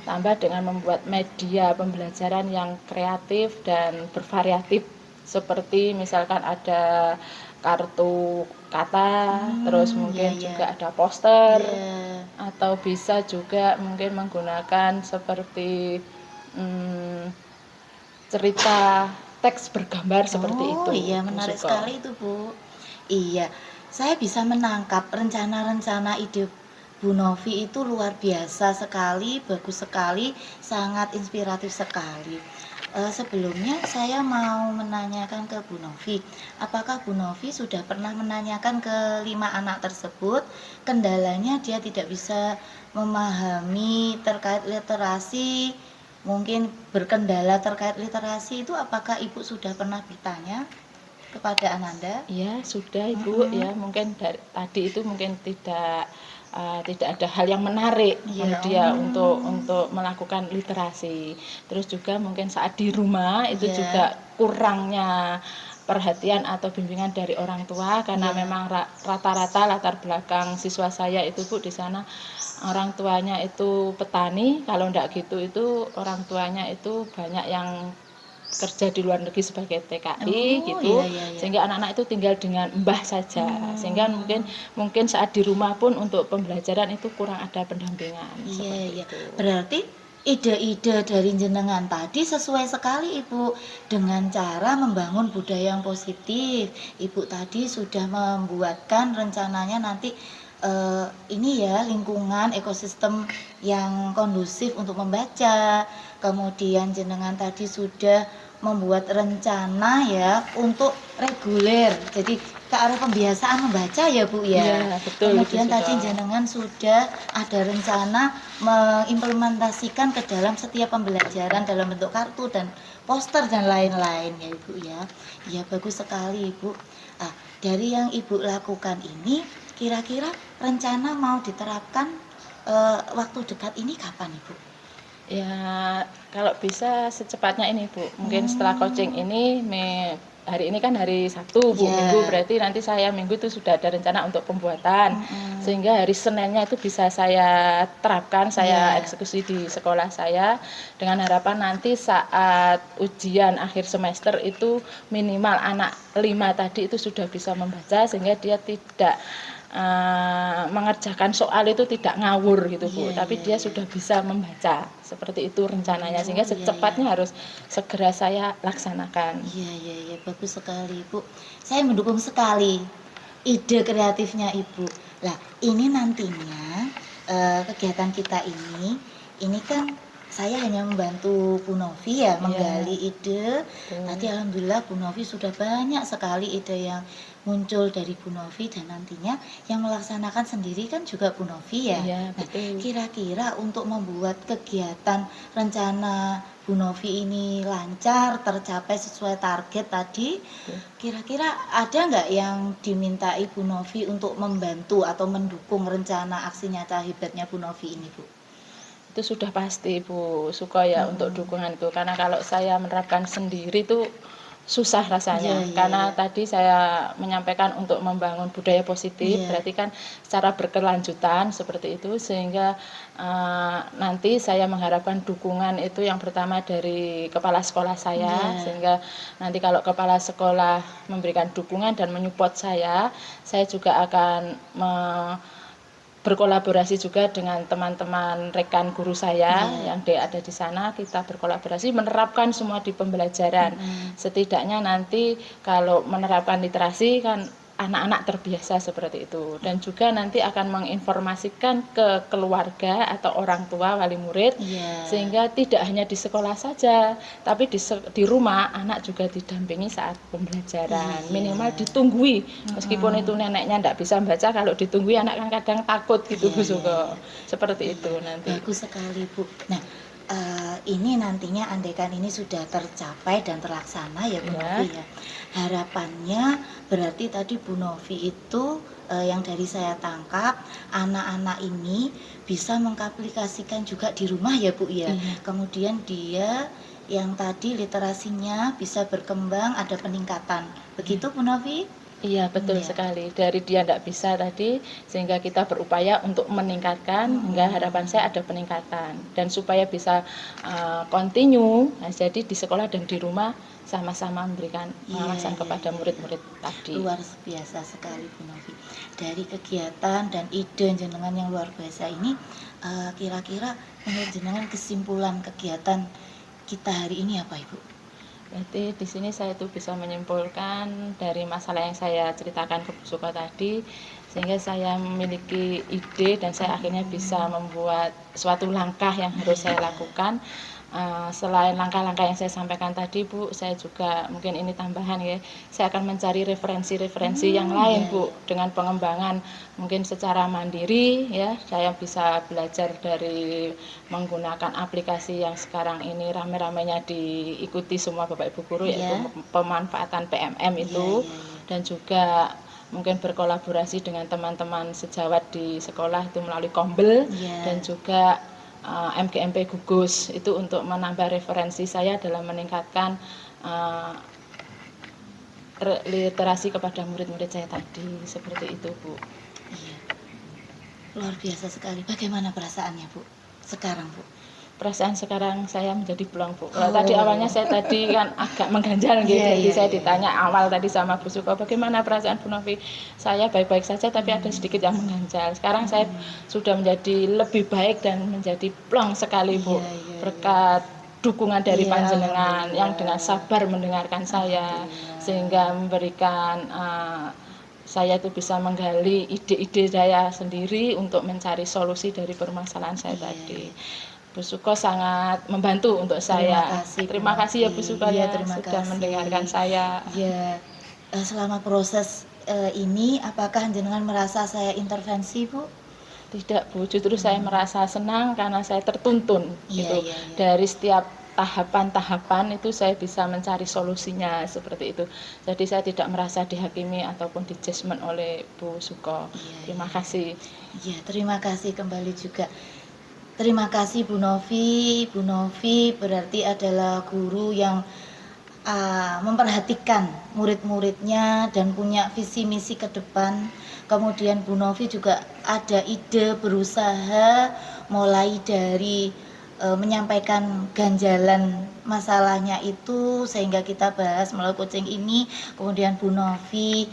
tambah dengan membuat media pembelajaran yang kreatif dan bervariatif, seperti misalkan ada kartu kata, terus mungkin juga ada poster, atau bisa juga mungkin menggunakan seperti cerita teks bergambar seperti itu. Iya, menarik sekali itu Bu. Iya, saya bisa menangkap rencana-rencana ide Bu Novi itu luar biasa sekali, bagus sekali, sangat inspiratif sekali. Sebelumnya saya mau menanyakan ke Bu Novi, apakah Bu Novi sudah pernah menanyakan ke 5 anak tersebut kendalanya dia tidak bisa memahami terkait literasi, mungkin berkendala terkait literasi itu apakah Ibu sudah pernah bertanya kepada Ananda? Ya, sudah Ibu ya, mungkin dari tadi itu mungkin tidak ada hal yang menarik menurut dia untuk melakukan literasi. Terus juga mungkin saat di rumah itu juga kurangnya perhatian atau bimbingan dari orang tua karena memang rata-rata latar belakang siswa saya itu Bu di sana orang tuanya itu petani, kalau enggak gitu itu orang tuanya itu banyak yang kerja di luar negeri sebagai TKI gitu, sehingga anak-anak itu tinggal dengan mbah saja, sehingga mungkin saat di rumah pun untuk pembelajaran itu kurang ada pendampingan. Iya. Berarti ide-ide dari jenengan tadi sesuai sekali Ibu dengan cara membangun budaya yang positif. Ibu tadi sudah membuatkan rencananya nanti ini ya lingkungan ekosistem yang kondusif untuk membaca. Kemudian jenengan tadi sudah membuat rencana ya untuk reguler. Jadi ke arah pembiasaan membaca ya Bu ya. Iya, betul. Kemudian tadi jenengan sudah ada rencana mengimplementasikan ke dalam setiap pembelajaran dalam bentuk kartu dan poster dan lain-lain ya Ibu ya. Ya bagus sekali Ibu. Dari yang Ibu lakukan ini kira-kira rencana mau diterapkan waktu dekat ini kapan Ibu? Ya kalau bisa secepatnya ini Bu, mungkin setelah coaching ini hari ini kan hari Sabtu, Bu. Iya. Minggu berarti nanti saya Minggu itu sudah ada rencana untuk pembuatan. Sehingga hari Seninnya itu bisa saya terapkan, saya Iya. eksekusi di sekolah saya dengan harapan nanti saat ujian akhir semester itu minimal anak 5 tadi itu sudah bisa membaca sehingga dia tidak mengerjakan soal itu tidak ngawur gitu Bu, Iya, tapi iya, dia iya. sudah bisa membaca seperti itu rencananya sehingga Iya, secepatnya harus segera saya laksanakan. Iya, iya, iya, bagus sekali, Bu. Saya mendukung sekali ide kreatifnya Ibu. Lah, ini nantinya kegiatan kita ini kan saya hanya membantu Bu Novi ya menggali ide. Tadi alhamdulillah Bu Novi sudah banyak sekali ide yang muncul dari Bu Novi dan nantinya yang melaksanakan sendiri kan juga Bu Novi ya. Iya, Nah, betul. kira-kira untuk membuat kegiatan rencana Bu Novi ini lancar, tercapai sesuai target tadi, kira-kira ada nggak yang dimintai Bu Novi untuk membantu atau mendukung rencana aksi nyata hebatnya Bu Novi ini, Bu? Itu sudah pasti Bu Suko ya untuk dukungan itu, karena kalau saya menerapkan sendiri itu susah rasanya. Iya, iya, Karena iya. tadi saya menyampaikan untuk membangun budaya positif, Iya. berarti kan secara berkelanjutan seperti itu, sehingga nanti saya mengharapkan dukungan itu yang pertama dari kepala sekolah saya, Iya. sehingga nanti kalau kepala sekolah memberikan dukungan dan menyupport saya juga akan berkolaborasi juga dengan teman-teman rekan guru saya yang ada di sana. Kita berkolaborasi menerapkan semua di pembelajaran. Setidaknya nanti kalau menerapkan literasi kan anak-anak terbiasa seperti itu, dan juga nanti akan menginformasikan ke keluarga atau orang tua wali murid, sehingga tidak hanya di sekolah saja tapi di rumah anak juga didampingi saat pembelajaran. Minimal ditunggui, meskipun itu neneknya tidak bisa baca, kalau ditunggui anak kan kadang takut gitu Bu Suko. Seperti itu nanti. Bagus sekali Bu. Nah, ini nantinya andaikan ini sudah tercapai dan terlaksana ya Bu Novi ya. Harapannya berarti tadi Bu Novi itu yang dari saya tangkap anak-anak ini bisa mengaplikasikan juga di rumah ya Bu ya. Kemudian dia yang tadi literasinya bisa berkembang, ada peningkatan. Begitu Bu Novi? Iya betul sekali, dari dia tidak bisa tadi sehingga kita berupaya untuk meningkatkan, hingga harapan saya ada peningkatan dan supaya bisa continue. Nah, jadi di sekolah dan di rumah sama-sama memberikan pengawasan kepada murid-murid tadi. Luar biasa sekali Bu Novi. Dari kegiatan dan ide jenengan yang luar biasa ini, kira-kira menurut jenengan kesimpulan kegiatan kita hari ini apa Ibu? Jadi di sini saya tuh bisa menyimpulkan dari masalah yang saya ceritakan ke Bu Suko tadi, sehingga saya memiliki ide dan saya akhirnya bisa membuat suatu langkah yang harus saya lakukan. Selain langkah-langkah yang saya sampaikan tadi Bu, saya juga mungkin ini tambahan ya, saya akan mencari referensi-referensi yang lain Bu, dengan pengembangan mungkin secara mandiri ya, saya bisa belajar dari menggunakan aplikasi yang sekarang ini rame-ramenya diikuti semua Bapak Ibu guru, yaitu pemanfaatan PMM itu, dan juga mungkin berkolaborasi dengan teman-teman sejawat di sekolah itu melalui Kombel, dan juga MGMP Gugus itu untuk menambah referensi saya dalam meningkatkan literasi kepada murid-murid saya tadi, seperti itu Bu. Luar biasa sekali. Bagaimana perasaannya Bu sekarang Bu? Perasaan sekarang saya menjadi plong Bu. Kalau tadi awalnya saya tadi kan agak mengganjal gitu. Jadi saya ditanya awal tadi sama Bu Suko, bagaimana perasaan Bu Novi? Saya baik-baik saja tapi ada sedikit yang mengganjal. Sekarang saya sudah menjadi lebih baik dan menjadi plong sekali Bu. Berkat dukungan dari panjenengan yang dengan sabar mendengarkan saya, sehingga memberikan saya itu bisa menggali ide-ide saya sendiri untuk mencari solusi dari permasalahan saya tadi. Bu Suko sangat membantu untuk saya. Terima kasih ya Bu Suko ya sudah mendengarkan saya. Ya, selama proses ini apakah jenengan merasa saya intervensi Bu? Tidak Bu, justru saya merasa senang karena saya tertuntun gitu. Dari setiap tahapan-tahapan itu saya bisa mencari solusinya seperti itu. Jadi saya tidak merasa dihakimi ataupun dijudgment oleh Bu Suko. Terima kasih. Iya, terima kasih kembali juga. Terima kasih Bu Novi. Bu Novi berarti adalah guru yang memperhatikan murid-muridnya dan punya visi misi ke depan. Kemudian Bu Novi juga ada ide berusaha mulai dari menyampaikan ganjalan masalahnya itu sehingga kita bahas melalui coaching ini. Kemudian Bu Novi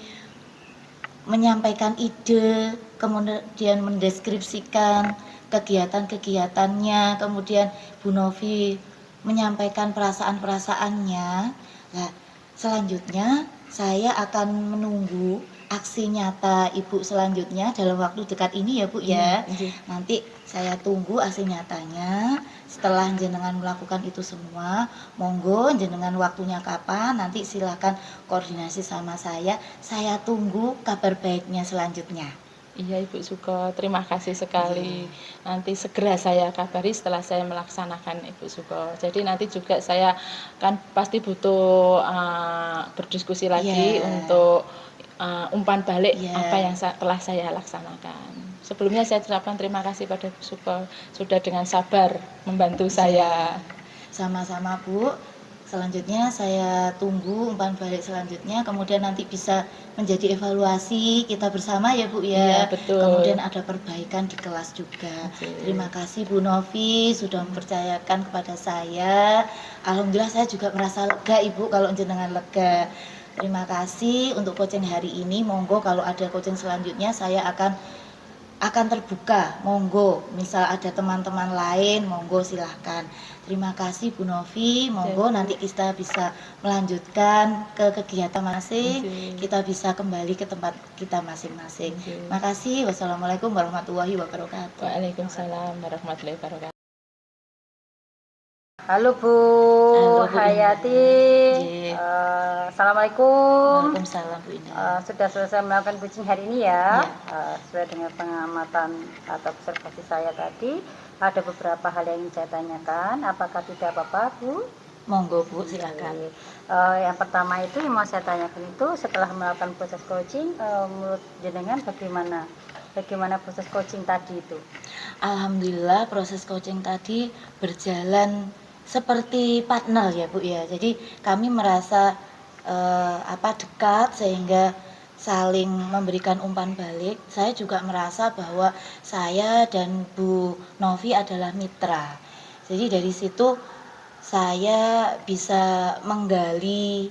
menyampaikan ide, kemudian mendeskripsikan kegiatan-kegiatannya, kemudian Bu Novi menyampaikan perasaan-perasaannya. Nah, selanjutnya saya akan menunggu aksi nyata Ibu selanjutnya dalam waktu dekat ini ya Bu ya. Nanti saya tunggu aksi nyatanya. Setelah jenengan melakukan itu semua, monggo jenengan waktunya kapan, nanti silakan koordinasi sama saya tunggu kabar baiknya selanjutnya. Iya Ibu Suko, terima kasih sekali. Nanti segera saya kabari setelah saya melaksanakan Ibu Suko. Jadi nanti juga saya kan pasti butuh berdiskusi lagi untuk umpan balik apa yang telah saya laksanakan. Sebelumnya saya ucapkan terima kasih pada Ibu Suko sudah dengan sabar membantu saya. Sama-sama Bu. Selanjutnya saya tunggu umpan balik selanjutnya, kemudian nanti bisa menjadi evaluasi kita bersama ya Bu ya. Iya, betul. Kemudian ada perbaikan di kelas juga. Terima kasih Bu Novi sudah mempercayakan kepada saya. Alhamdulillah saya juga merasa lega Ibu kalau jenengan lega. Terima kasih untuk coaching hari ini. Monggo kalau ada coaching selanjutnya saya akan terbuka, monggo. Misal ada teman-teman lain, monggo silahkan. Terima kasih Bu Novi, monggo nanti kita bisa melanjutkan ke kegiatan masing, kita bisa kembali ke tempat kita masing-masing. Makasih. Wassalamualaikum warahmatullahi wabarakatuh. Waalaikumsalam warahmatullahi wabarakatuh. Halo Bu Halo, Bu Hayati. Assalamualaikum. Waalaikumsalam Bu Indah. Sudah selesai melakukan coaching hari ini ya. Sesuai dengan pengamatan atau observasi saya tadi, ada beberapa hal yang ingin saya tanyakan. Apakah tidak apa-apa Bu? Monggo Bu, silakan. Yang pertama itu yang mau saya tanyakan itu setelah melakukan proses coaching, menurut jenengan bagaimana proses coaching tadi itu? Alhamdulillah proses coaching tadi berjalan seperti partner ya Bu ya. Jadi kami merasa dekat sehingga saling memberikan umpan balik. Saya juga merasa bahwa saya dan Bu Novi adalah mitra. Jadi dari situ saya bisa menggali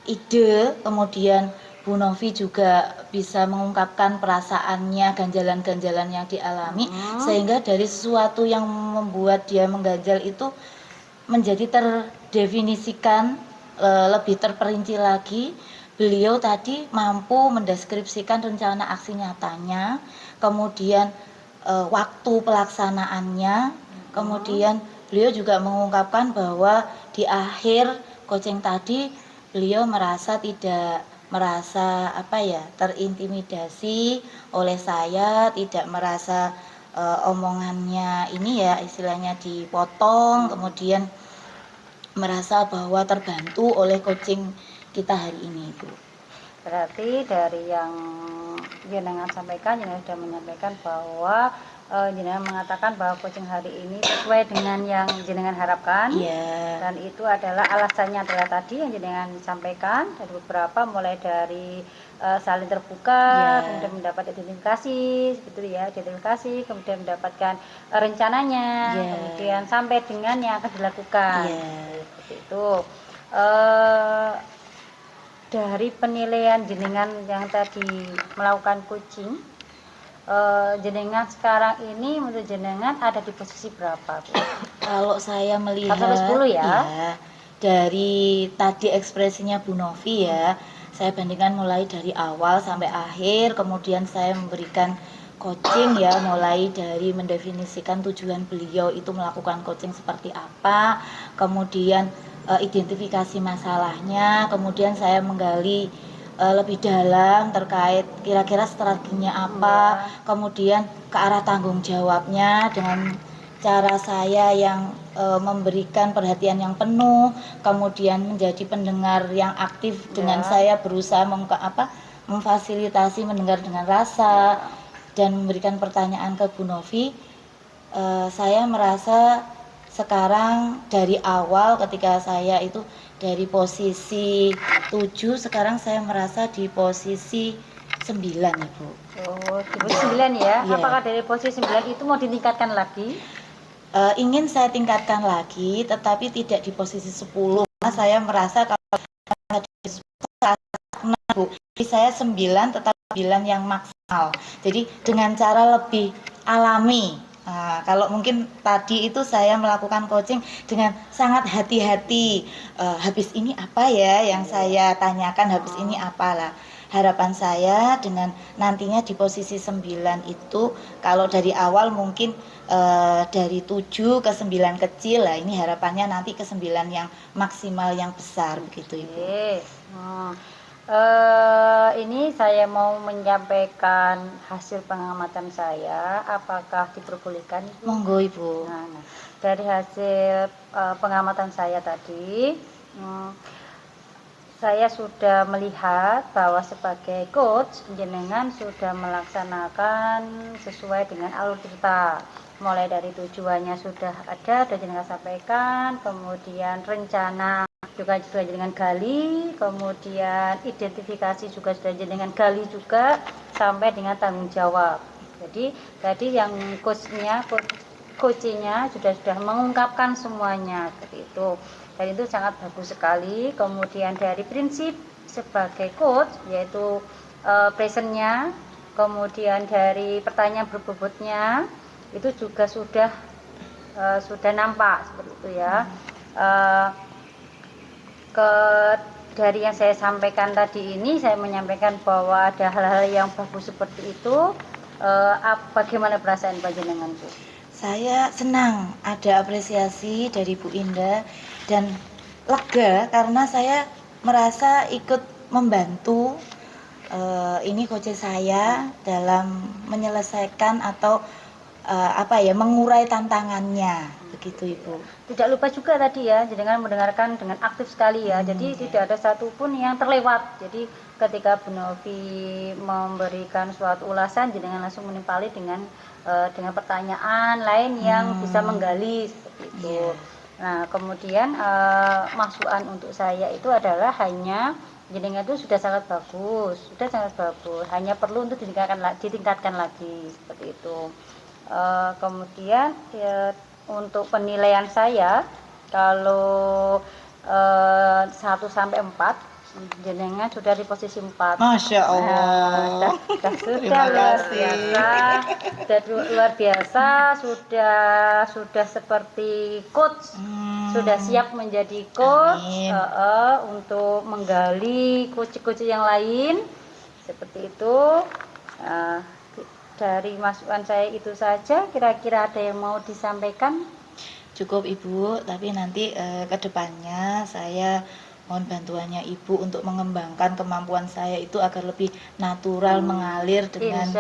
ide, kemudian Bu Novi juga bisa mengungkapkan perasaannya, ganjalan-ganjalan yang dialami, sehingga dari sesuatu yang membuat dia mengganjal itu menjadi terdefinisikan, lebih terperinci lagi. Beliau tadi mampu mendeskripsikan rencana aksi nyatanya, kemudian waktu pelaksanaannya, kemudian beliau juga mengungkapkan bahwa di akhir coaching tadi beliau merasa tidak terintimidasi oleh saya, tidak merasa omongannya ini ya istilahnya dipotong, kemudian merasa bahwa terbantu oleh coaching kita hari ini Bu. Berarti dari yang jenengan sampaikan, jenengan sudah menyampaikan bahwa jenengan mengatakan bahwa coaching hari ini sesuai dengan yang jenengan harapkan. Dan itu adalah alasannya adalah tadi yang jenengan sampaikan dari beberapa, mulai dari saling terbuka, kemudian mendapat identifikasi, identifikasi, kemudian mendapatkan rencananya, kemudian sampai dengan yang akan dilakukan. Seperti itu. Dari penilaian jenengan yang tadi melakukan coaching, jenengan sekarang ini menurut jenengan ada di posisi berapa Bu? Kalau saya melihat 1-10 ya. Dari tadi ekspresinya Bu Novi ya, saya bandingkan mulai dari awal sampai akhir, kemudian saya memberikan coaching ya, mulai dari mendefinisikan tujuan beliau itu melakukan coaching seperti apa, kemudian identifikasi masalahnya, kemudian saya menggali lebih dalam terkait kira-kira strateginya apa, kemudian ke arah tanggung jawabnya dengan cara saya yang memberikan perhatian yang penuh, kemudian menjadi pendengar yang aktif dengan saya berusaha memfasilitasi mendengar dengan rasa dan memberikan pertanyaan ke Bu Novi. Saya merasa sekarang dari awal ketika saya itu dari posisi 7, sekarang saya merasa di posisi 9, Ibu. Oh, di posisi 9 ya. Iya. Apakah dari posisi 9 itu mau ditingkatkan lagi? Ingin saya tingkatkan lagi, tetapi tidak di posisi 10. Karena saya merasa kalau di 10, Bu. Jadi saya 9, tetapi 9 yang maksimal. Jadi dengan cara lebih alami. Nah, kalau mungkin tadi itu saya melakukan coaching dengan sangat hati-hati. Habis ini apa ya yang saya tanyakan, habis ini apalah. Harapan saya dengan nantinya di posisi 9 itu, kalau dari awal mungkin dari 7 ke 9 kecil lah, ini harapannya nanti ke 9 yang maksimal yang besar begitu, Ibu. Oke. Ini saya mau menyampaikan hasil pengamatan saya. Apakah diperbolehkan, Ibu? Monggo, Ibu. Nah, dari hasil pengamatan saya tadi, saya sudah melihat bahwa sebagai coach, jenengan sudah melaksanakan sesuai dengan alur cerita. Mulai dari tujuannya sudah ada jenengan sampaikan, kemudian rencana juga jenengan gali, kemudian identifikasi juga sudah jenengan gali juga, sampai dengan tanggung jawab. Jadi tadi yang coachnya sudah mengungkapkan semuanya seperti itu. Dan itu sangat bagus sekali. Kemudian dari prinsip sebagai coach, yaitu presentnya, kemudian dari pertanyaan berbobotnya itu juga sudah nampak seperti itu ya. Dari yang saya sampaikan tadi ini, saya menyampaikan bahwa ada hal-hal yang bagus seperti itu. Bagaimana perasaan panjenengan, Bu? Saya senang ada apresiasi dari Bu Indah dan lega karena saya merasa ikut membantu ini coach saya dalam menyelesaikan atau mengurai tantangannya begitu, Ibu. Tidak lupa juga tadi ya, jenengan mendengarkan dengan aktif sekali ya. Jadi tidak ada satupun yang terlewat. Jadi ketika Bu Novi memberikan suatu ulasan, jenengan langsung menimpali dengan pertanyaan lain yang bisa menggali seperti itu. Nah, kemudian masukan untuk saya itu adalah hanya jenengan itu sudah sangat bagus, hanya perlu untuk ditingkatkan lagi seperti itu. Kemudian untuk penilaian saya, kalau 1 sampai 4, jenengan sudah di posisi 4. Masya Allah. Sudah luar biasa, sudah seperti coach, sudah siap menjadi coach untuk menggali coach yang lain seperti itu. Dari masukan saya itu saja, kira-kira ada yang mau disampaikan? Cukup, Ibu, tapi nanti ke depannya saya mohon bantuannya Ibu untuk mengembangkan kemampuan saya itu agar lebih natural mengalir dengan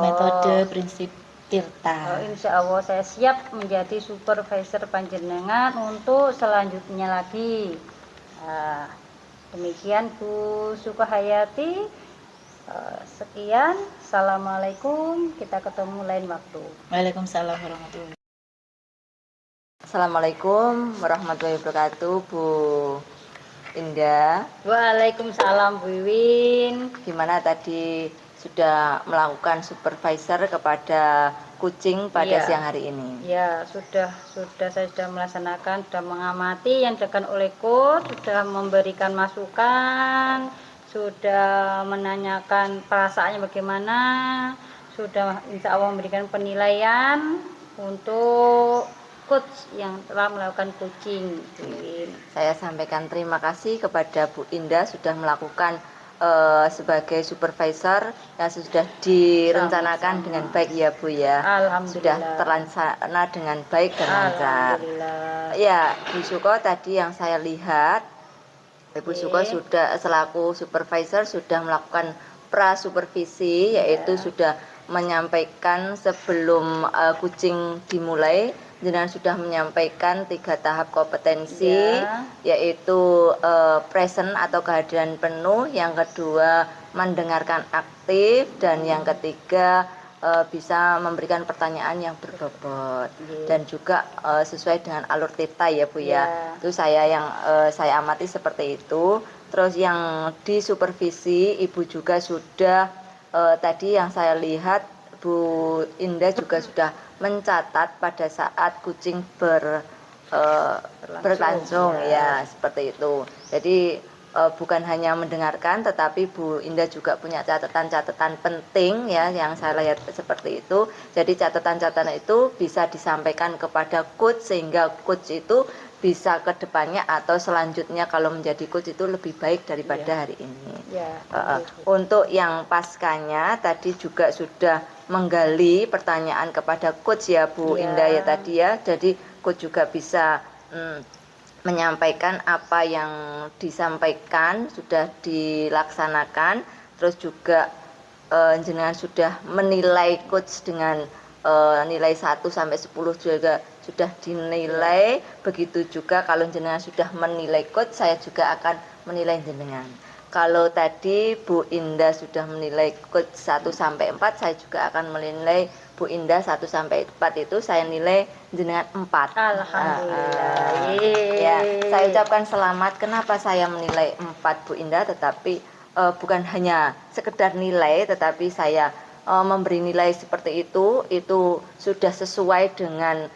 metode prinsip Tirta. Insya Allah saya siap menjadi supervisor panjenengan untuk selanjutnya lagi. Demikian Bu Sukahayati. Sekian, assalamualaikum, kita ketemu lain waktu. Waalaikumsalam warahmatullahi wabarakatuh. Assalamualaikum warahmatullahi wabarakatuh, Bu Indah. Waalaikumsalam, Bu Wiwin. Gimana tadi sudah melakukan supervisor kepada kucing pada siang hari ini? Ya, saya sudah melaksanakan, sudah mengamati yang dilakukan oleh coach, sudah memberikan masukan, sudah menanyakan perasaannya bagaimana, sudah insya Allah memberikan penilaian untuk coach yang telah melakukan coaching. Saya sampaikan terima kasih kepada Bu Indah sudah melakukan sebagai supervisor yang sudah direncanakan dengan baik ya Bu ya. Alhamdulillah. Sudah terlaksana dengan baik dan lancar. Ya, Bu Suko tadi yang saya lihat, Ibu Suko sudah selaku supervisor sudah melakukan pra-supervisi, yaitu sudah menyampaikan sebelum kucing dimulai, jenengan sudah menyampaikan 3 tahap kompetensi, yaitu present atau kehadiran penuh, yang kedua mendengarkan aktif, dan yang ketiga bisa memberikan pertanyaan yang berbobot dan juga sesuai dengan alur tita ya Bu ya. Itu saya yang saya amati seperti itu. Terus yang di supervisi Ibu juga sudah tadi yang saya lihat Bu Indah juga sudah mencatat pada saat kucing berlangsung ya seperti itu. Jadi bukan hanya mendengarkan, tetapi Bu Indah juga punya catatan-catatan penting ya yang saya lihat seperti itu. Jadi catatan-catatan itu bisa disampaikan kepada coach sehingga coach itu bisa ke depannya atau selanjutnya kalau menjadi coach itu lebih baik daripada hari ini. Untuk yang paskanya tadi juga sudah menggali pertanyaan kepada coach ya Bu Indah ya tadi ya. Jadi coach juga bisa menyampaikan apa yang disampaikan sudah dilaksanakan, terus juga jenengan sudah menilai coach dengan nilai 1 sampai 10 juga sudah dinilai. Begitu juga kalau jenengan sudah menilai coach, saya juga akan menilai jenengan. Kalau tadi Bu Indah sudah menilai coach 1 sampai 4, saya juga akan menilai Bu Indah 1 sampai 4 itu saya nilai jenengan 4. Alhamdulillah. Ya, saya ucapkan selamat. Kenapa saya menilai 4 Bu Indah, tetapi bukan hanya sekedar nilai, tetapi saya memberi nilai seperti itu sudah sesuai dengan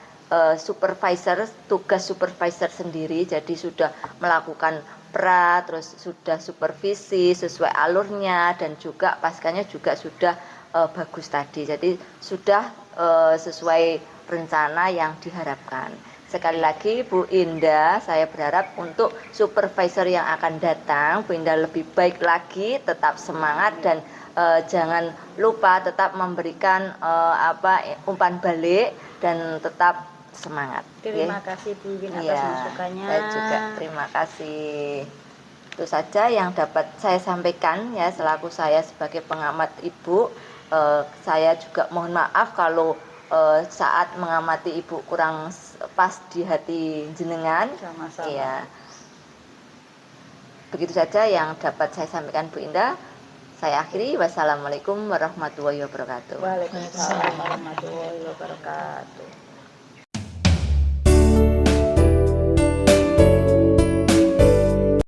supervisor, tugas supervisor sendiri. Jadi sudah melakukan terus sudah supervisi sesuai alurnya dan juga paskanya juga sudah bagus tadi. Jadi sudah sesuai rencana yang diharapkan. Sekali lagi Bu Indah, saya berharap untuk supervisor yang akan datang, Bu Indah lebih baik lagi, tetap semangat dan jangan lupa tetap memberikan umpan balik dan tetap semangat. Terima kasih Bu Iwin atas masukannya. Saya juga terima kasih. Itu saja yang dapat saya sampaikan ya selaku saya sebagai pengamat Ibu. Saya juga mohon maaf kalau saat mengamati Ibu kurang pas di hati jenengan. Sama-sama. Iya. Begitu saja yang dapat saya sampaikan Bu Indah. Saya akhiri. Wassalamualaikum warahmatullahi wabarakatuh. Waalaikumsalam warahmatullahi wabarakatuh.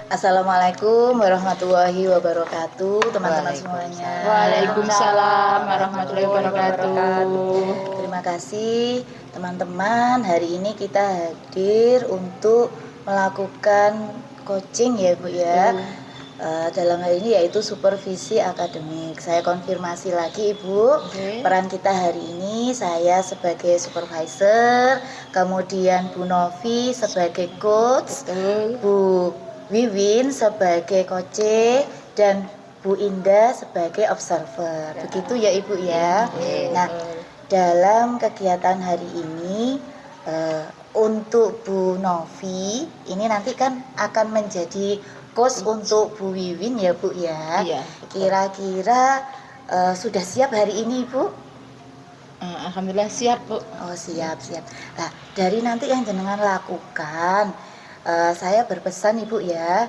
Assalamualaikum warahmatullahi wabarakatuh, teman-teman semuanya. Waalaikumsalam warahmatullahi wabarakatuh. Terima kasih teman-teman. Hari ini kita hadir untuk melakukan coaching ya Bu ya. Dalam hal ini yaitu supervisi akademik. Saya konfirmasi lagi Ibu, peran kita hari ini saya sebagai supervisor, kemudian Bu Novi sebagai coach, Bu Wiwin sebagai coach dan Bu Indah sebagai observer. Begitu ya Ibu ya. Nah, dalam kegiatan hari ini untuk Bu Novi ini nanti kan akan menjadi coach untuk Bu Wiwin ya Bu ya. Iya. Kira-kira sudah siap hari ini Bu? Alhamdulillah siap Bu. Oh siap. Nah dari nanti yang jenengan lakukan, saya berpesan Ibu ya,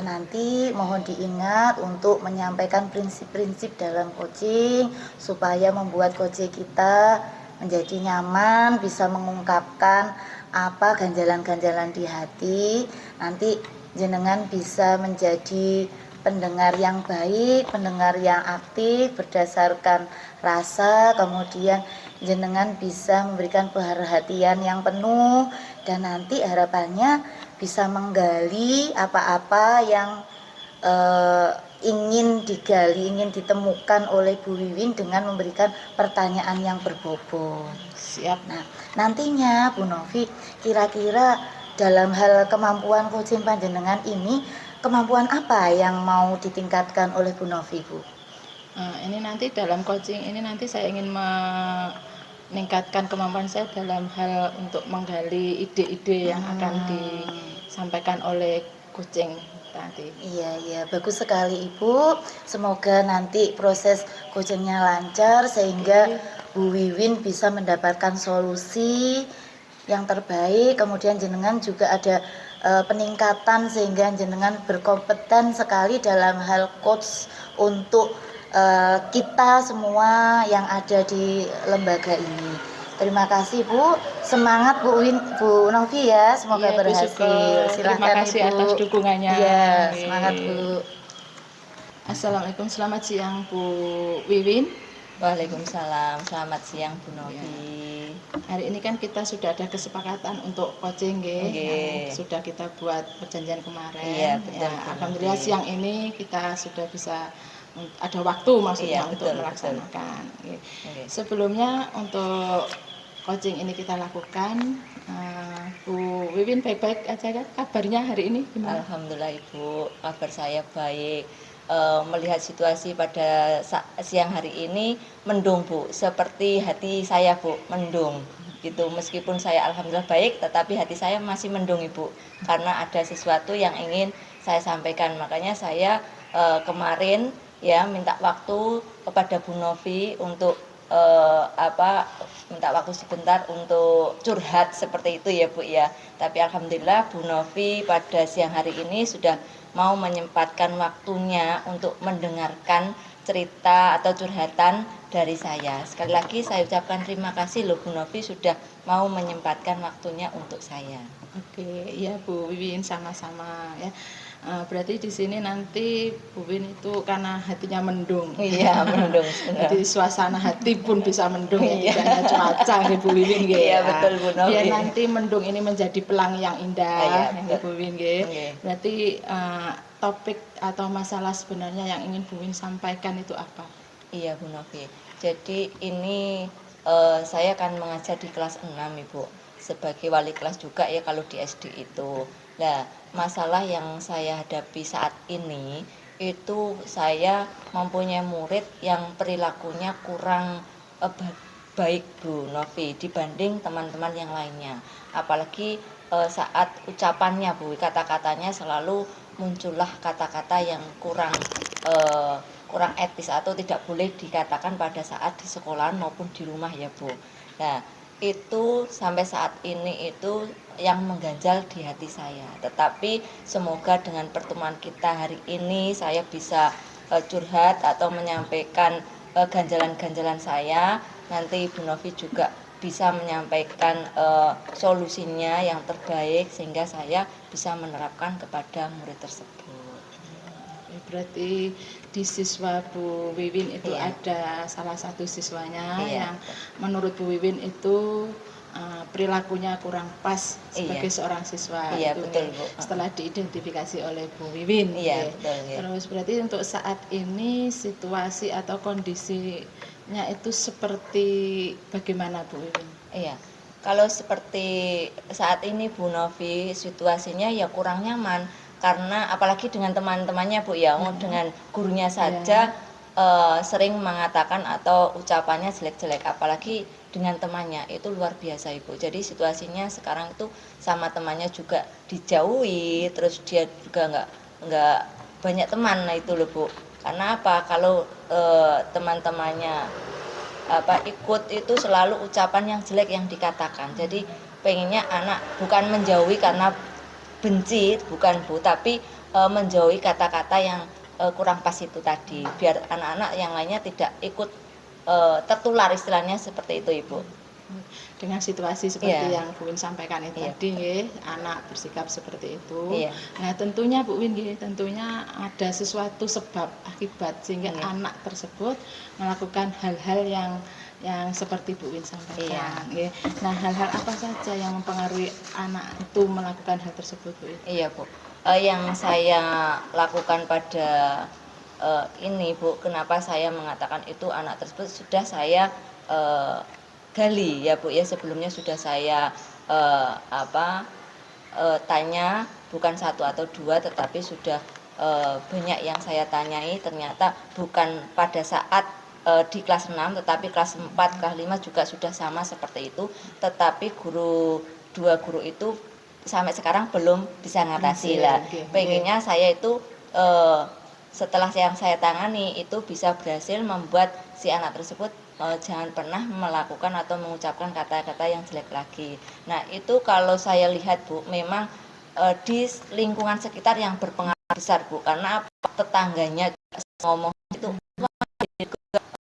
nanti mohon diingat untuk menyampaikan prinsip-prinsip dalam coaching supaya membuat coaching kita menjadi nyaman, bisa mengungkapkan apa ganjalan-ganjalan di hati. Nanti jenengan bisa menjadi pendengar yang baik, pendengar yang aktif berdasarkan rasa, kemudian jenengan bisa memberikan perhatian yang penuh dan nanti harapannya bisa menggali apa-apa yang ingin digali, ingin ditemukan oleh Bu Wiwin dengan memberikan pertanyaan yang berbobot. Siap. Nah, nantinya Bu Novi, kira-kira dalam hal kemampuan coaching panjenengan ini, kemampuan apa yang mau ditingkatkan oleh Bu Novi, Bu? Ini nanti dalam coaching ini nanti saya ingin meningkatkan kemampuan saya dalam hal untuk menggali ide-ide yang akan disampaikan oleh coaching nanti. Iya, bagus sekali Ibu. Semoga nanti proses coachingnya lancar sehingga Bu Wiwin bisa mendapatkan solusi yang terbaik. Kemudian jenengan juga ada peningkatan sehingga jenengan berkompeten sekali dalam hal coach untuk kita semua yang ada di lembaga ini. Terima kasih Bu, semangat Bu Novi ya, semoga Iya, Bu berhasil. Suko. Terima Silakan kasih Ibu. atas dukungannya. Iya, Oke. semangat Bu. Assalamualaikum, selamat siang Bu Wiwin. Waalaikumsalam, selamat siang Bu Novi. Hari ini kan kita sudah ada kesepakatan untuk coaching nggih, Nggih. yang sudah kita buat perjanjian kemarin. Iya, betul, Ya, Bu alhamdulillah Novi. siang ini kita sudah bisa ada waktu maksudnya Iya, untuk betul, melaksanakan. Nggih. Nggih. Sebelumnya untuk coaching ini kita lakukan, Bu Wiwin baik-baik aja kan? Kabarnya hari ini gimana? Alhamdulillah Ibu, kabar saya baik. Melihat situasi pada siang hari ini mendung Bu, seperti hati saya Bu, mendung gitu. Meskipun saya alhamdulillah baik, tetapi hati saya masih mendung Ibu, karena ada sesuatu yang ingin saya sampaikan. Makanya saya kemarin ya minta waktu kepada Bu Novi untuk minta waktu sebentar untuk curhat seperti itu ya Bu ya. Tapi alhamdulillah Bu Novi pada siang hari ini sudah mau menyempatkan waktunya untuk mendengarkan cerita atau curhatan dari saya. Sekali lagi saya ucapkan terima kasih loh Bu Novi sudah mau menyempatkan waktunya untuk saya. Oke, iya Bu Wiwin, sama-sama ya. Berarti di sini nanti Bu Wiwin itu karena hatinya mendung. Iya, mendung. Jadi suasana hati pun bisa mendung ya, Iya. tidak hanya cuaca nggih Bu Wiwin nggih. Iya, betul, Bu Novi. Biar nanti mendung ini menjadi pelangi yang indah Iya, ya, betul. Bu Wiwin nggih. Nggih. Berarti topik atau masalah sebenarnya yang ingin Bu Wiwin sampaikan itu apa? Iya Bu Novi. Jadi ini saya akan mengajar di kelas 6 Ibu. Sebagai wali kelas juga ya kalau di SD itu. Nah, masalah yang saya hadapi saat ini itu saya mempunyai murid yang perilakunya kurang baik Bu Novi dibanding teman-teman yang lainnya. Apalagi saat ucapannya Bu, kata-katanya selalu muncullah kata-kata yang kurang etis atau tidak boleh dikatakan pada saat di sekolahan maupun di rumah ya Bu. Nah itu sampai saat ini itu yang mengganjal di hati saya. Tetapi semoga dengan pertemuan kita hari ini saya bisa curhat atau menyampaikan ganjalan-ganjalan saya. Nanti Ibu Novi juga bisa menyampaikan solusinya yang terbaik sehingga saya bisa menerapkan kepada murid tersebut. Berarti di siswa Bu Wiwin itu Iya. ada salah satu siswanya Iya. yang menurut Bu Wiwin itu perilakunya kurang pas sebagai Iya. seorang siswa. Iya, itu betul, Bu. setelah diidentifikasi oleh Bu Wiwin. Iya, Nggih. betul, nggih. Terus berarti untuk saat ini situasi atau kondisinya itu seperti bagaimana Bu Wiwin? Iya. Kalau seperti saat ini Bu Novi situasinya ya kurang nyaman karena apalagi dengan teman-temannya Bu ya, dengan gurunya saja sering mengatakan atau ucapannya jelek-jelek, apalagi dengan temannya itu luar biasa Ibu. Jadi situasinya sekarang itu sama temannya juga dijauhi, terus dia juga nggak banyak teman, nah itu loh Bu. Karena apa? Kalau teman-temannya ikut itu selalu ucapan yang jelek yang dikatakan. Jadi pengennya anak bukan menjauhi karena benci, bukan Bu, tapi menjauhi kata-kata yang kurang pas itu tadi, biar anak-anak yang lainnya tidak ikut tertular istilahnya seperti itu Ibu. Dengan situasi seperti Iya. yang Bu Win sampaikan itu Iya. tadi nggih, anak bersikap seperti itu. Iya. Nah, tentunya Bu Win nggih, tentunya ada sesuatu sebab akibat sehingga Iya. anak tersebut melakukan hal-hal yang seperti Bu Win sampaikan Iya. nggih. Nah, hal-hal apa saja yang mempengaruhi anak itu melakukan hal tersebut Bu Win? Iya Bu, yang saya lakukan pada ini Bu, kenapa saya mengatakan itu anak tersebut sudah saya gali ya Bu ya, sebelumnya sudah saya tanya bukan satu atau dua, tetapi sudah banyak yang saya tanyai. Ternyata bukan pada saat di kelas 6 tetapi kelas 4, kelas 5 juga sudah sama seperti itu, tetapi dua guru itu sampai sekarang belum bisa ngatasi lah. Pengennya saya itu setelah yang saya tangani itu bisa berhasil membuat si anak tersebut jangan pernah melakukan atau mengucapkan kata-kata yang jelek lagi. Nah itu kalau saya lihat Bu, memang di lingkungan sekitar yang berpengaruh besar Bu, karena tetangganya ngomong itu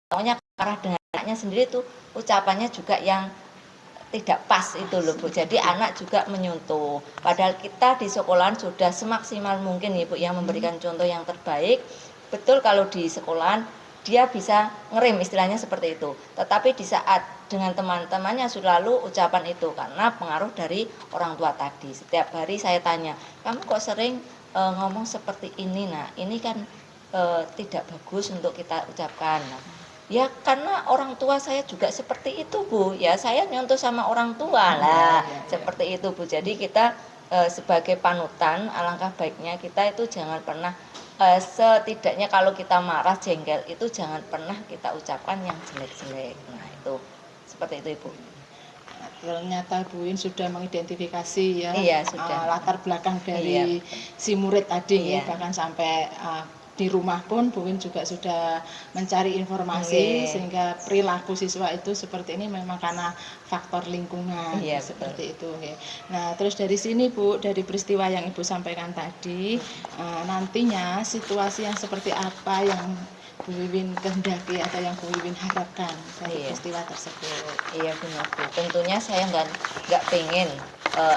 Pokoknya karena dengan anaknya sendiri tuh ucapannya juga yang tidak pas itu loh Bu. Jadi anak juga menyuntuh. Padahal kita di sekolahan sudah semaksimal mungkin ya Bu yang memberikan contoh yang terbaik. Betul kalau di sekolahan dia bisa ngerem istilahnya seperti itu. Tetapi di saat dengan teman-temannya selalu ucapan itu karena pengaruh dari orang tua tadi. Setiap hari saya tanya, kamu kok sering ngomong seperti ini? Nah ini kan tidak bagus untuk kita ucapkan. Nah, ya karena orang tua saya juga seperti itu Bu, ya saya nyontoh sama orang tua lah, seperti itu Bu. Jadi kita sebagai panutan, alangkah baiknya kita itu jangan pernah setidaknya kalau kita marah jengkel itu jangan pernah kita ucapkan yang jelek-jelek. Nah itu seperti itu Ibu. Ternyata Bu Win sudah mengidentifikasi ya, Iya, sudah. latar belakang Iya. dari si murid tadi Iya. ya, bahkan sampai di rumah pun Bu Win juga sudah mencari informasi Iya. sehingga perilaku siswa itu seperti ini memang karena faktor lingkungan. Iya, Seperti itu ya. Nah terus dari sini Bu, dari peristiwa yang Ibu sampaikan tadi, nantinya situasi yang seperti apa yang Bu Wiwin kehendaki atau yang Bu Wiwin harapkan dari Iya. peristiwa tersebut? Iya benar Bu. Tentunya saya nggak pengen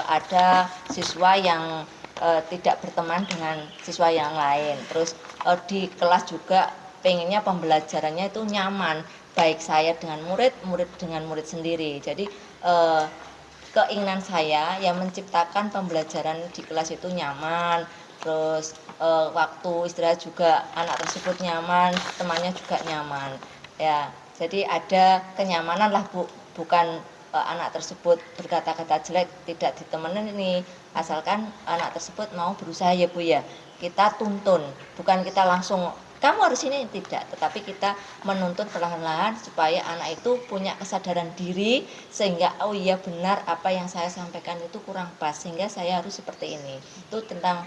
ada siswa yang tidak berteman dengan siswa yang lain. Terus di kelas juga pengennya pembelajarannya itu nyaman, baik saya dengan murid, murid dengan murid sendiri. Jadi keinginan saya yang menciptakan pembelajaran di kelas itu nyaman. Terus waktu istirahat juga anak tersebut nyaman, temannya juga nyaman. Ya, jadi ada kenyamanan lah Bu, bukan anak tersebut berkata-kata jelek tidak ditemenin ini, asalkan anak tersebut mau berusaha ya Bu ya. Kita tuntun, bukan kita langsung kamu harus ini, tidak, tetapi kita menuntun perlahan-lahan supaya anak itu punya kesadaran diri sehingga oh iya benar apa yang saya sampaikan itu kurang pas sehingga saya harus seperti ini. Itu tentang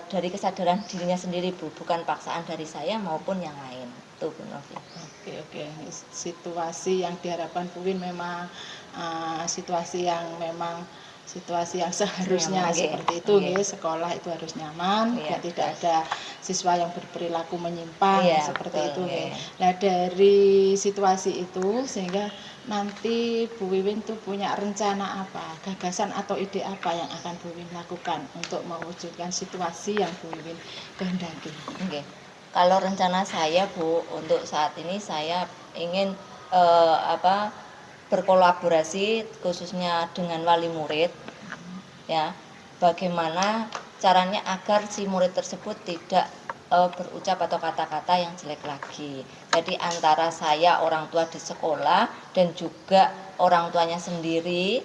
dari kesadaran dirinya sendiri Bu, bukan paksaan dari saya maupun yang lain. Itu Bu Novi. Oke. Situasi yang diharapkan Bu Win memang situasi yang seharusnya Nyaman, seperti itu nggih. sekolah itu harus nyaman, Iya, tidak ada siswa yang berperilaku menyimpang Iya, seperti betul, itu nggih. Nah dari situasi itu sehingga nanti Bu Wiwin tuh punya rencana apa, gagasan atau ide apa yang akan Bu Wiwin lakukan untuk mewujudkan situasi yang Bu Wiwin kehendaki. Oke. Kalau rencana saya Bu, untuk saat ini saya ingin berkolaborasi khususnya dengan wali murid ya. Bagaimana caranya agar si murid tersebut tidak berucap atau kata-kata yang jelek lagi. Jadi antara saya orang tua di sekolah dan juga orang tuanya sendiri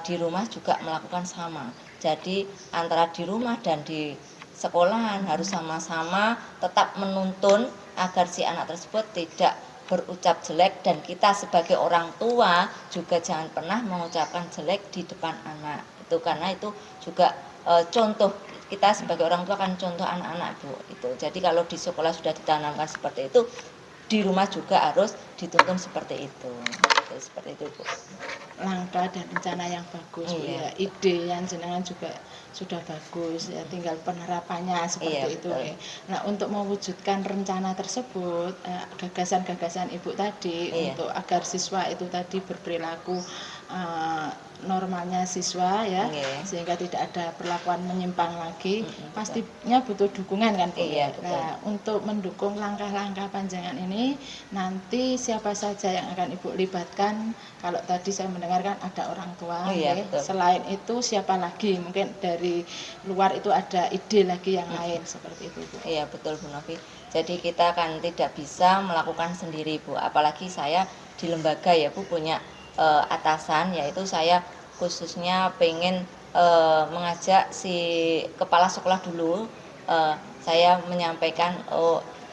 di rumah juga melakukan sama. Jadi antara di rumah dan di sekolahan harus sama-sama tetap menuntun agar si anak tersebut tidak berucap jelek dan kita sebagai orang tua juga jangan pernah mengucapkan jelek di depan anak. Itu karena itu juga contoh kita sebagai orang tua kan contoh anak-anak Bu itu. Jadi kalau di sekolah sudah ditanamkan seperti itu, di rumah juga harus dituntun seperti itu. Seperti itu Bu. Langkah dan rencana yang bagus Bu Iya. ya. Ide yang jenengan juga sudah bagus ya, tinggal penerapannya seperti Iya, itu betul. ya. Nah untuk mewujudkan rencana tersebut gagasan-gagasan Ibu tadi Iya. untuk agar siswa itu tadi berperilaku normalnya siswa ya, Iya. sehingga tidak ada perlakuan menyimpang lagi, Betul. pastinya butuh dukungan kan Bu. Iya, betul. Nah untuk mendukung langkah-langkah panjangan ini nanti siapa saja yang akan Ibu libatkan? Kalau tadi saya mendengarkan ada orang tua, Iya, ya. betul. Selain itu siapa lagi? Mungkin dari luar itu ada ide lagi yang lain seperti itu Bu. Iya betul Bu Novi. Jadi kita kan tidak bisa melakukan sendiri Bu. Apalagi saya di lembaga ya Bu punya atasan, yaitu saya khususnya pengen mengajak si kepala sekolah dulu. Saya menyampaikan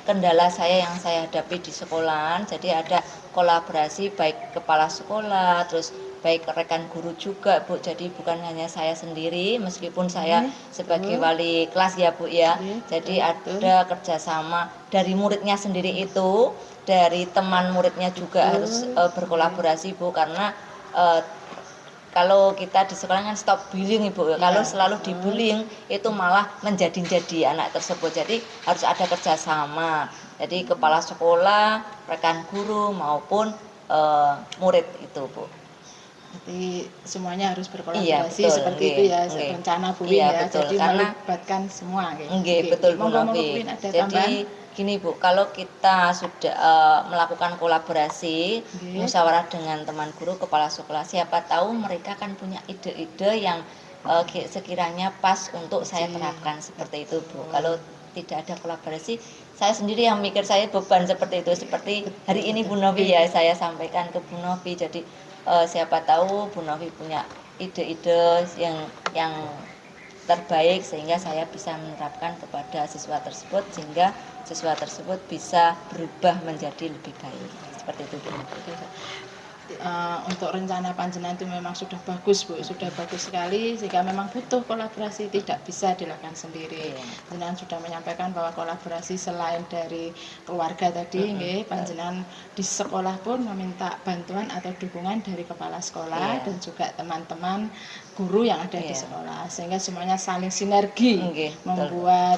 kendala saya yang saya hadapi di sekolahan. Jadi ada kolaborasi baik kepala sekolah, terus baik rekan guru juga Bu. Jadi bukan hanya saya sendiri, meskipun saya sebagai wali kelas ya Bu ya. Jadi ada kerjasama dari muridnya sendiri itu, dari teman muridnya juga harus berkolaborasi Bu, karena kalau kita di sekolah kan stop bullying Ibu. Iya, Kalau selalu betul. dibullying itu malah menjadi anak tersebut. Jadi harus ada kerjasama. Jadi kepala sekolah, rekan guru maupun murid itu Bu. Berarti semuanya harus berkolaborasi Iya, betul, seperti nggih, itu ya nggih. rencana Bu Win Iya, ya. betul, Jadi karena melibatkan semua nggih. nggih, Nggih, betul Bu monggo Bu Novi. Win ada Jadi tambahan? gini Bu, kalau kita sudah melakukan kolaborasi, Nggih. musyawarah dengan teman guru, kepala sekolah, siapa tahu mereka kan punya ide-ide yang sekiranya pas untuk saya Oke. terapkan seperti itu Bu. Betul. Kalau tidak ada kolaborasi, saya sendiri yang mikir saya beban seperti itu. Seperti hari ini Bu Novi ya, saya sampaikan ke Bu Novi. Jadi siapa tahu Bu Novi punya ide-ide yang terbaik sehingga saya bisa menerapkan kepada siswa tersebut sehingga siswa tersebut bisa berubah menjadi lebih baik. Seperti itu Bu. Untuk rencana panjenengan itu memang sudah bagus Bu, sudah bagus sekali sehingga memang butuh kolaborasi, tidak bisa dilakukan sendiri. Iya. Panjenengan sudah menyampaikan bahwa kolaborasi selain dari keluarga tadi, nggih, panjenengan di sekolah pun meminta bantuan atau dukungan dari kepala sekolah Iya. dan juga teman-teman guru yang ada di Iya. sekolah sehingga semuanya saling sinergi Nggih, betul, Bu. membuat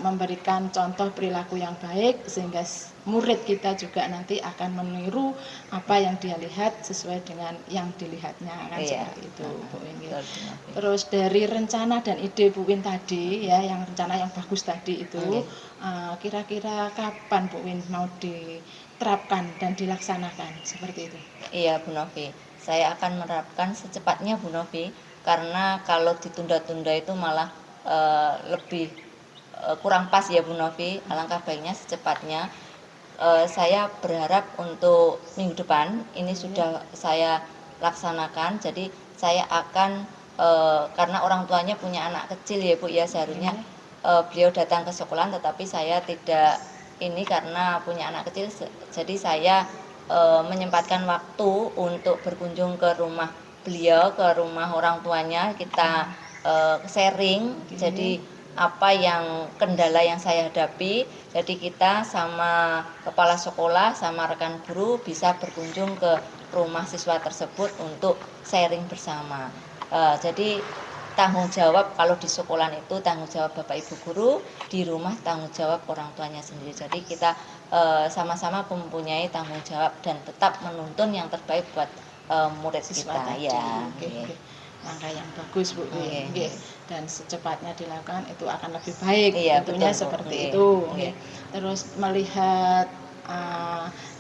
memberikan contoh perilaku yang baik sehingga murid kita juga nanti akan meniru apa yang dia lihat sesuai dengan yang dilihatnya kan Iya. seperti itu Bu Win. Betul, Bu Novi. Terus dari rencana dan ide Bu Win tadi ya, yang rencana yang bagus tadi itu Nggih. kira-kira kapan Bu Win mau diterapkan dan dilaksanakan seperti itu? Iya Bu Novi, saya akan menerapkan secepatnya Bu Novi karena kalau ditunda-tunda itu malah lebih kurang pas ya Bu Novi. Alangkah baiknya secepatnya. Saya berharap untuk minggu depan ini sudah saya laksanakan. Jadi saya akan karena orang tuanya punya anak kecil ya Bu ya, seharusnya beliau datang ke sekolah tetapi saya tidak ini karena punya anak kecil. Jadi saya menyempatkan waktu untuk berkunjung ke rumah beliau, ke rumah orang tuanya, kita sharing. Jadi apa yang kendala yang saya hadapi, jadi kita sama kepala sekolah sama rekan guru bisa berkunjung ke rumah siswa tersebut untuk sharing bersama. Jadi tanggung jawab kalau di sekolah itu tanggung jawab Bapak Ibu guru, di rumah tanggung jawab orang tuanya sendiri. Jadi kita sama-sama mempunyai tanggung jawab dan tetap menuntun yang terbaik buat murid Siswa kita tadi. ya. Oke. Langkah yang bagus Bu Oke. Nggih. Dan secepatnya dilakukan itu akan lebih baik. Iya, Tentunya betul, Bu. seperti Nggih. itu. Nggih. Nggih. Terus melihat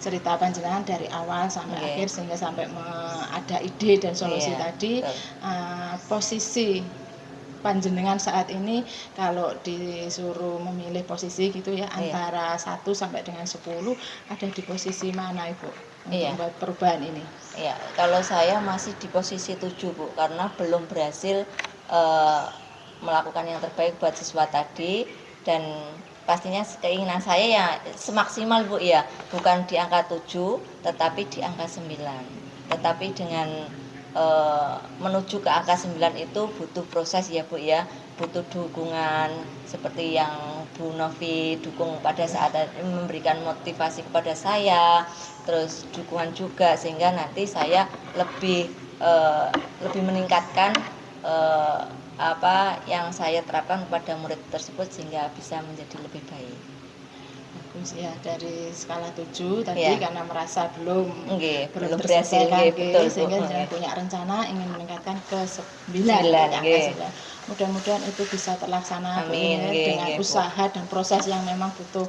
cerita panjenengan dari awal sampai Nggih. akhir sehingga sampai ada ide dan solusi Iya, tadi, betul. posisi panjenengan saat ini kalau disuruh memilih posisi gitu ya, Iya. antara 1 sampai dengan 10 ada di posisi mana Ibu untuk Iya. membuat perubahan ini? Ya, kalau saya masih di posisi 7 Bu, karena belum berhasil melakukan yang terbaik buat siswa tadi, dan pastinya keinginan saya ya semaksimal Bu ya, bukan di angka 7 tetapi di angka 9. Tetapi dengan menuju ke angka 9 itu butuh proses ya Bu ya, butuh dukungan seperti yang Bu Novi dukung pada saat memberikan motivasi kepada saya, terus dukungan juga sehingga nanti saya lebih meningkatkan apa yang saya terapkan kepada murid tersebut sehingga bisa menjadi lebih baik. Bagus ya, dari skala 7 tadi Iya. karena merasa belum Nggih, belum terselesaikan, berhasil, nggih, nggih, betul, Bu. sehingga Nggih. jangan punya rencana ingin meningkatkan ke 9, Sembilan, angka nggih. 9. Mudah-mudahan itu bisa terlaksana Bu, Amin, ya, nggih, dengan nggih, Bu. usaha dan proses yang memang butuh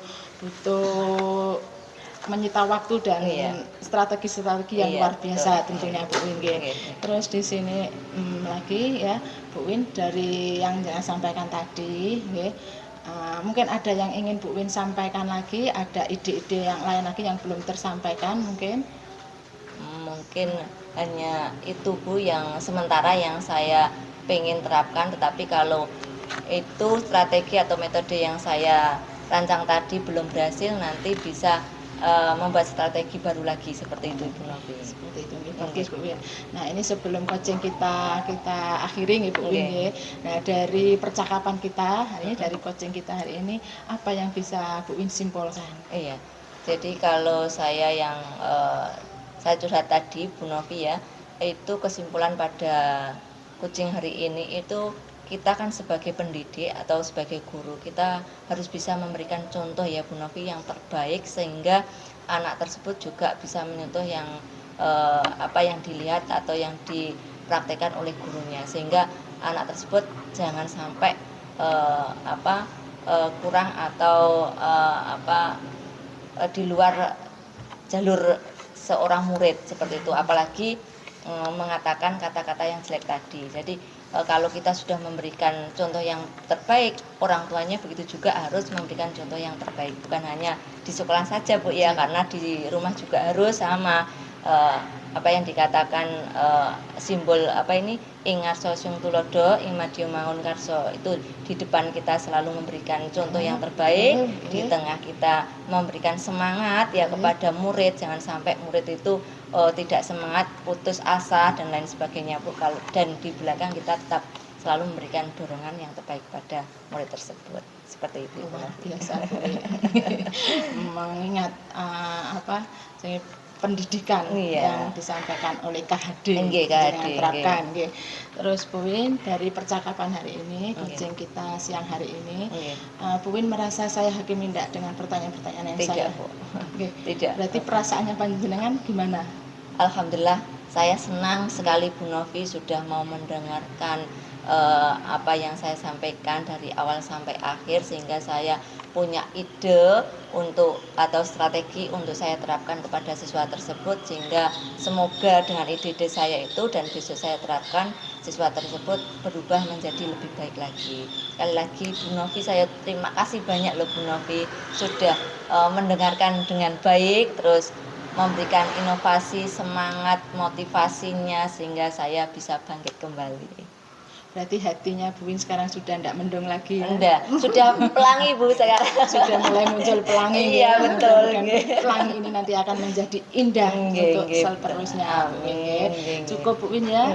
menyita waktu dan Iya. strategi-strategi yang Iya, luar biasa betul. tentunya Bu Win, nggih. Nggih. Terus di sini lagi ya Bu Win, dari yang saya sampaikan tadi, nggih, mungkin ada yang ingin Bu Win sampaikan lagi, ada ide-ide yang lain lagi yang belum tersampaikan mungkin? Mungkin hanya itu Bu yang sementara yang saya pengen terapkan, tetapi kalau itu strategi atau metode yang saya rancang tadi belum berhasil, nanti bisa membuat strategi baru lagi seperti itu Ibu Novi. Seperti itu nggih, bagus Bu Win. Nah, ini sebelum coaching kita akhiri nggih Bu Win, nggih. Nah, dari percakapan kita hari ini, dari coaching kita hari ini, apa yang bisa Bu Win simpulkan? Iya. Jadi kalau saya yang saya curhat tadi Bu Novi ya, itu kesimpulan pada coaching hari ini itu kita kan sebagai pendidik atau sebagai guru kita harus bisa memberikan contoh ya Bu Novi yang terbaik sehingga anak tersebut juga bisa menyentuh yang apa yang dilihat atau yang dipraktekkan oleh gurunya sehingga anak tersebut jangan sampai kurang atau di luar jalur seorang murid seperti itu apalagi mengatakan kata-kata yang jelek tadi. Jadi kalau kita sudah memberikan contoh yang terbaik, orang tuanya begitu juga harus memberikan contoh yang terbaik. Bukan hanya di sekolah saja Bu ya, karena di rumah juga harus sama apa yang dikatakan simbol ing ngarsa sing tulodo ing madya mangun karso, itu di depan kita selalu memberikan contoh yang terbaik, di tengah kita memberikan semangat ya kepada murid, jangan sampai murid itu tidak semangat, putus asa dan lain sebagainya Bu. Dan di belakang kita tetap selalu memberikan dorongan yang terbaik pada murid tersebut. Seperti itu. Luar biasa Bu. Mengingat pendidikan yang disampaikan oleh KHD yang terapkan. Terus Bu Win, dari percakapan hari ini, coaching kita siang hari ini, Bu Win merasa saya hakim mindak dengan pertanyaan-pertanyaan yang tidak, saya Bu. Tidak. Berarti perasaannya panjenengan gimana? Alhamdulillah, saya senang sekali Bu Novi sudah mau mendengarkan apa yang saya sampaikan dari awal sampai akhir sehingga saya punya ide atau strategi untuk saya terapkan kepada siswa tersebut sehingga semoga dengan ide-ide saya itu dan besok saya terapkan siswa tersebut berubah menjadi lebih baik lagi. Sekali lagi Bu Novi, saya terima kasih banyak loh Bu Novi sudah mendengarkan dengan baik terus memberikan inovasi, semangat, motivasinya sehingga saya bisa bangkit kembali. Berarti hatinya Bu Win sekarang sudah tidak mendung lagi ya? Enggak, sudah pelangi Bu sekarang. Sudah mulai muncul pelangi. Iya betul. Pelangi ini nanti akan menjadi indah untuk seterusnya. Cukup Bu Win ya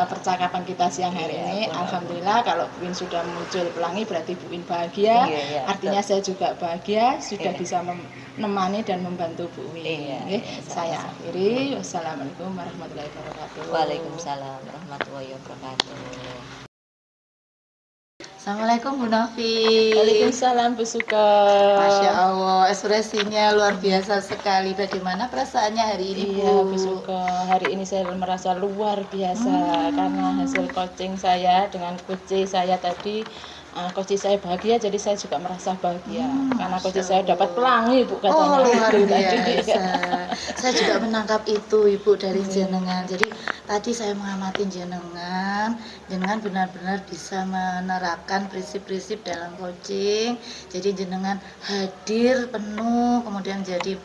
percakapan kita siang hari ini. Alhamdulillah kalau Bu Win sudah muncul pelangi berarti Bu Win bahagia. Artinya saya juga bahagia sudah bisa menemani dan membantu Bu Win. Saya akhiri. Wassalamualaikum warahmatullahi wabarakatuh. Waalaikumsalam warahmatullahi wabarakatuh. Assalamualaikum Bu Novi. Waalaikumsalam Bu Suka. Masya Allah, ekspresinya luar biasa sekali. Bagaimana perasaannya hari ini Bu? Iya Bu Suka, hari ini saya merasa luar biasa karena hasil coaching saya dengan coach saya tadi. Coach saya bahagia, jadi saya juga merasa bahagia karena coach saya dapat pelangi Bu katanya. Luar biasa. Saya juga menangkap itu Ibu dari jenengan. Jadi tadi saya mengamati jenengan benar-benar bisa menerapkan prinsip-prinsip dalam coaching. Jadi jenengan hadir penuh, kemudian jadi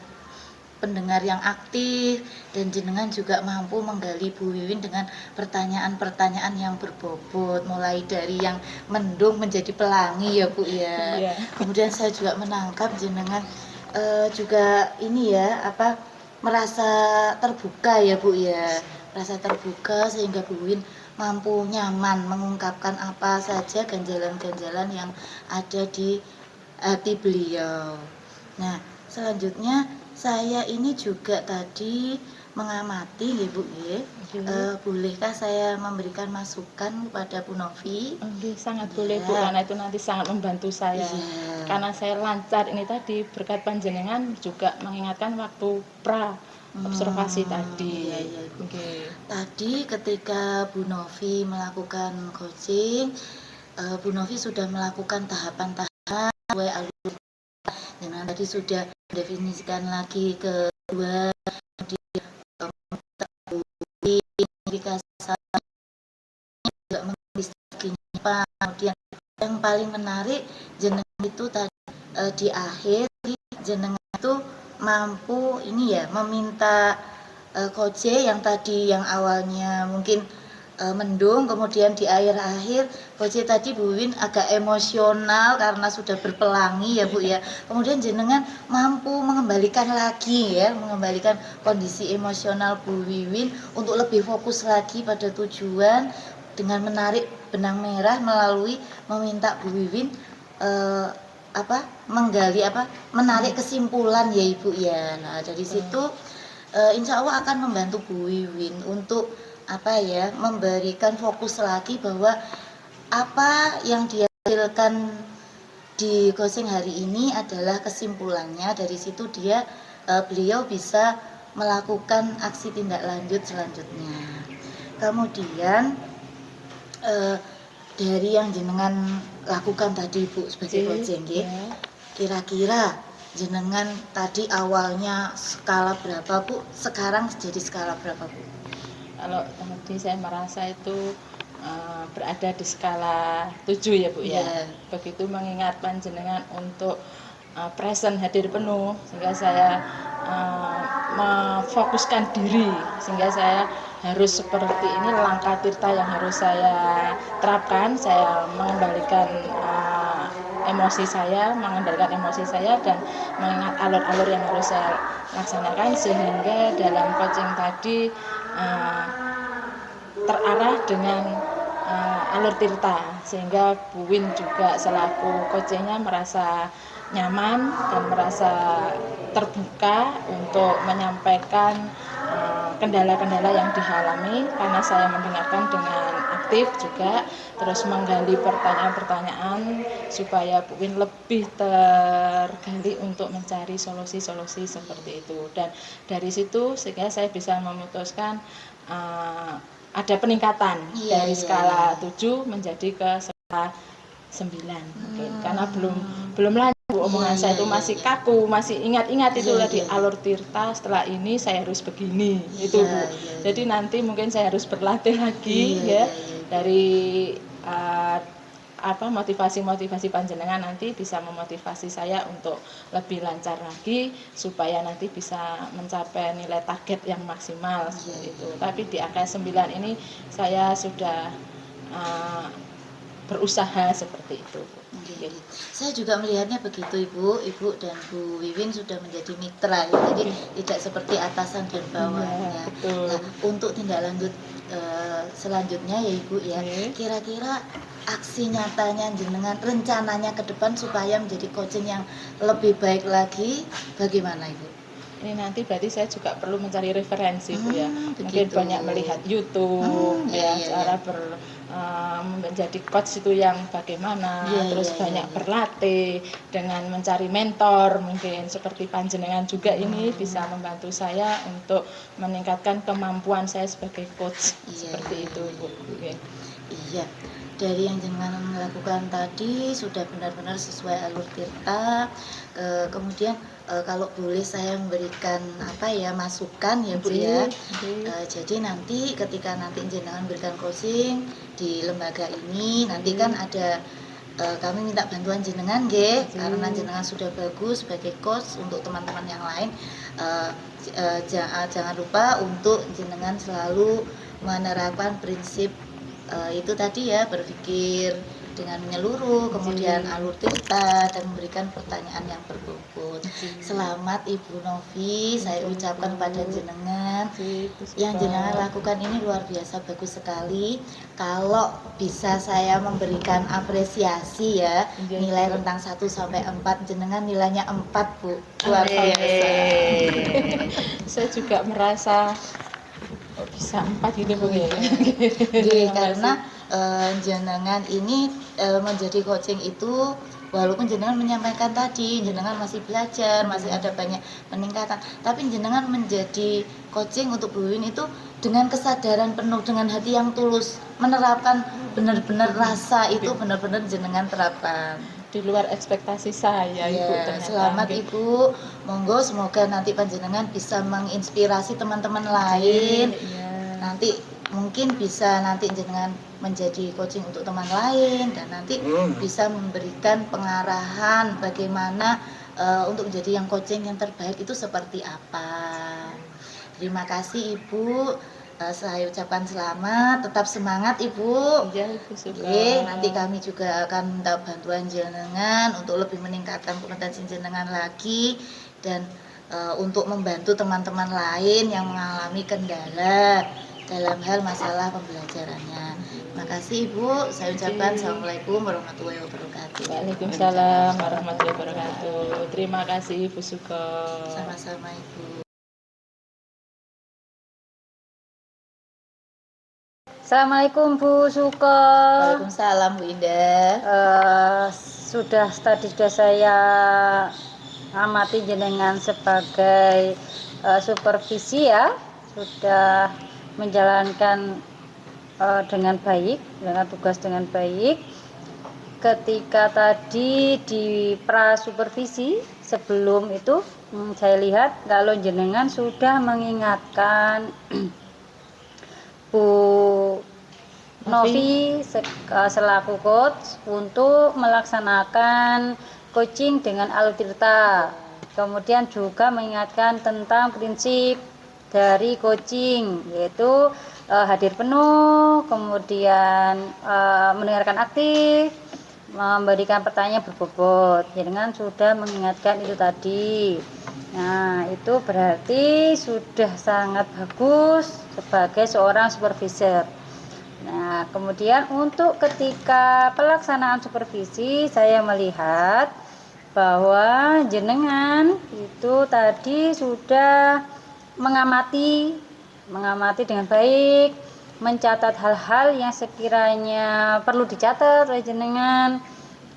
pendengar yang aktif dan jenengan juga mampu menggali Bu Wiwin dengan pertanyaan-pertanyaan yang berbobot mulai dari yang mendung menjadi pelangi ya Bu ya. Kemudian saya juga menangkap jenengan juga ini ya merasa terbuka ya Bu ya, merasa terbuka sehingga Bu Wiwin mampu nyaman mengungkapkan apa saja ganjalan-ganjalan yang ada di hati beliau. Nah, selanjutnya saya ini juga tadi mengamati Bu ya. Bolehkah saya memberikan masukan kepada Bu Novi? Sangat boleh Bu, karena itu nanti sangat membantu saya. Karena saya lancar ini tadi berkat panjenengan juga mengingatkan waktu observasi tadi. Tadi ketika Bu Novi melakukan coaching, Bu Novi sudah melakukan tahapan-tahapan sesuai alur. Dengan tadi sudah definisikan lagi kedua juga kemudian yang paling menarik jenengan itu tadi di akhir jenengan itu mampu meminta koje yang tadi yang awalnya mungkin mendung, kemudian di akhir-akhir koje tadi Bu Win agak emosional karena sudah berpelangi ya Bu ya. Kemudian jenengan mampu mengembalikan kondisi emosional Bu Wiwin untuk lebih fokus lagi pada tujuan dengan menarik benang merah melalui meminta Bu Wiwin menarik kesimpulan ya Ibu ya. Nah, dari situ insya Allah akan membantu Bu Wiwin untuk memberikan fokus lagi bahwa apa yang dihasilkan di coaching hari ini adalah kesimpulannya. Dari situ beliau bisa melakukan aksi tindak lanjut selanjutnya. Kemudian dari yang jenengan lakukan tadi Bu sebagai coaching, kira-kira jenengan tadi awalnya skala berapa Bu? Sekarang jadi skala berapa Bu? Kalau tadi saya merasa itu berada di skala 7 ya Bu ya. Begitu mengingat panjenengan untuk present hadir penuh, sehingga saya memfokuskan diri, sehingga saya harus seperti ini langkah tirta yang harus saya terapkan. Saya mengendalikan mengendalikan emosi saya dan mengingat alur-alur yang harus saya laksanakan, sehingga dalam coaching tadi terarah dengan alur tirta, sehingga Bu Win juga selaku coachingnya merasa nyaman dan merasa terbuka untuk menyampaikan kendala-kendala yang dialami, karena saya mendengarkan dengan aktif juga, terus menggali pertanyaan-pertanyaan supaya Bu Win lebih tergali untuk mencari solusi-solusi seperti itu. Dan dari situ sehingga saya bisa memutuskan ada peningkatan dari skala 7 menjadi ke skala 9 mungkin. Karena belum lanjut omongan saya itu masih kaku, masih ingat-ingat itu tadi alur tirta, setelah ini saya harus begini itu Bu. Jadi nanti mungkin saya harus berlatih lagi dari motivasi panjenengan nanti bisa memotivasi saya untuk lebih lancar lagi supaya nanti bisa mencapai nilai target yang maksimal seperti itu. Tapi di angka 9 ini saya sudah berusaha seperti itu. Saya juga melihatnya begitu Ibu dan Bu Wiwin sudah menjadi mitra ya, jadi tidak seperti atasan dan bawahnya. Nah, untuk tindak lanjut selanjutnya ya Ibu ya, kira-kira aksi nyatanya jenengan rencananya ke depan supaya menjadi coaching yang lebih baik lagi bagaimana Ibu? Ini nanti berarti saya juga perlu mencari referensi Bu ya. Mungkin banyak melihat YouTube cara menjadi coach itu yang bagaimana, terus banyak berlatih dengan mencari mentor, mungkin seperti panjenengan juga ini bisa membantu saya untuk meningkatkan kemampuan saya sebagai coach seperti itu Bu. Iya. Dari yang jenengan lakukan tadi sudah benar-benar sesuai alur tirta. Kemudian kalau boleh saya memberikan masukan ya Bu ya. Jadi nanti ketika nanti jenengan berikan coaching di lembaga ini, nanti kan ada kami minta bantuan jenengan karena jenengan sudah bagus sebagai coach untuk teman-teman yang lain. Jangan lupa untuk jenengan selalu menerapkan prinsip itu tadi ya, berpikir dengan menyeluruh, kemudian alur tirta dan memberikan pertanyaan yang berbobot. Selamat Ibu Novi, saya ucapkan pada jenengan yang jenengan lakukan ini luar biasa bagus sekali. Kalau bisa saya memberikan apresiasi ya, nilai rentang 1 sampai 4, jenengan nilainya 4 Bu. Luar biasa. Saya juga merasa bisa 4 gitu Bu ya. Karena jenengan ini menjadi coaching itu, walaupun jenengan menyampaikan tadi jenengan masih belajar, masih ada banyak peningkatan, tapi jenengan menjadi coaching untuk Bu Wiwin itu dengan kesadaran penuh, dengan hati yang tulus, menerapkan benar-benar rasa itu benar-benar jenengan terapkan. Di luar ekspektasi saya Ibu ternyata. Selamat Ibu, monggo semoga nanti panjenengan bisa menginspirasi teman-teman lain. Nanti mungkin bisa nanti jenengan menjadi coaching untuk teman lain dan nanti bisa memberikan pengarahan bagaimana untuk menjadi yang coaching yang terbaik itu seperti apa. Terima kasih Ibu. Saya ucapkan selamat, tetap semangat Ibu. Nanti kami juga akan minta bantuan jenengan untuk lebih meningkatkan kompetensi jenengan lagi dan untuk membantu teman-teman lain yang mengalami kendala dalam hal masalah pembelajarannya. Terima kasih Ibu. Saya ucapkan Assalamualaikum warahmatullahi wabarakatuh. Waalaikumsalam warahmatullahi wabarakatuh. Terima kasih Ibu Suko. Sama-sama Ibu. Assalamualaikum Bu Suko. Waalaikumsalam Bu Indah. Sudah saya amati jenengan sebagai supervisi ya, sudah menjalankan dengan baik, dengan tugas dengan baik. Ketika tadi di pra supervisi sebelum itu saya lihat kalau jenengan sudah mengingatkan Bu Novi selaku coach untuk melaksanakan coaching dengan Alutirta. Kemudian juga mengingatkan tentang prinsip dari coaching, yaitu hadir penuh, kemudian mendengarkan aktif, memberikan pertanyaan berbobot. Jenengan sudah mengingatkan itu tadi. Nah, itu berarti sudah sangat bagus sebagai seorang supervisor. Nah, kemudian untuk ketika pelaksanaan supervisi, saya melihat bahwa jenengan itu tadi sudah mengamati dengan baik, mencatat hal-hal yang sekiranya perlu dicatat oleh jenengan,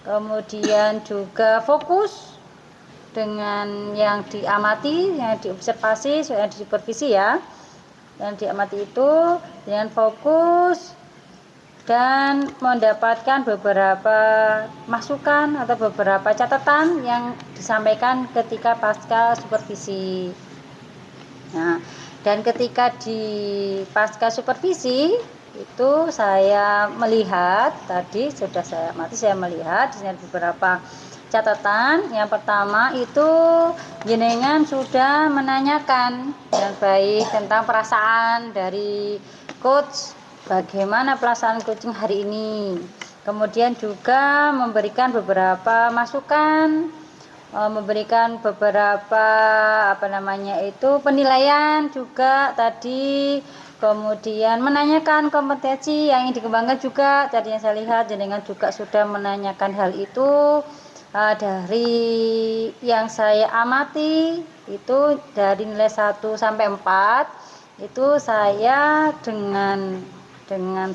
kemudian juga fokus dengan yang diamati, yang diobservasi, yang disupervisi ya, yang diamati itu dengan fokus dan mendapatkan beberapa masukan atau beberapa catatan yang disampaikan ketika pasca supervisi. Nah, dan ketika di pasca supervisi itu saya melihat tadi sudah saya amati, saya melihat di beberapa catatan. Yang pertama itu jenengan sudah menanyakan dengan baik tentang perasaan dari coach, bagaimana pelaksanaan coaching hari ini. Kemudian juga memberikan beberapa masukan, memberikan beberapa penilaian juga tadi. Kemudian menanyakan kompetensi yang ingin dikembangkan juga. Tadi yang saya lihat jenengan juga sudah menanyakan hal itu. Dari yang saya amati itu dari nilai 1 sampai 4 itu saya dengan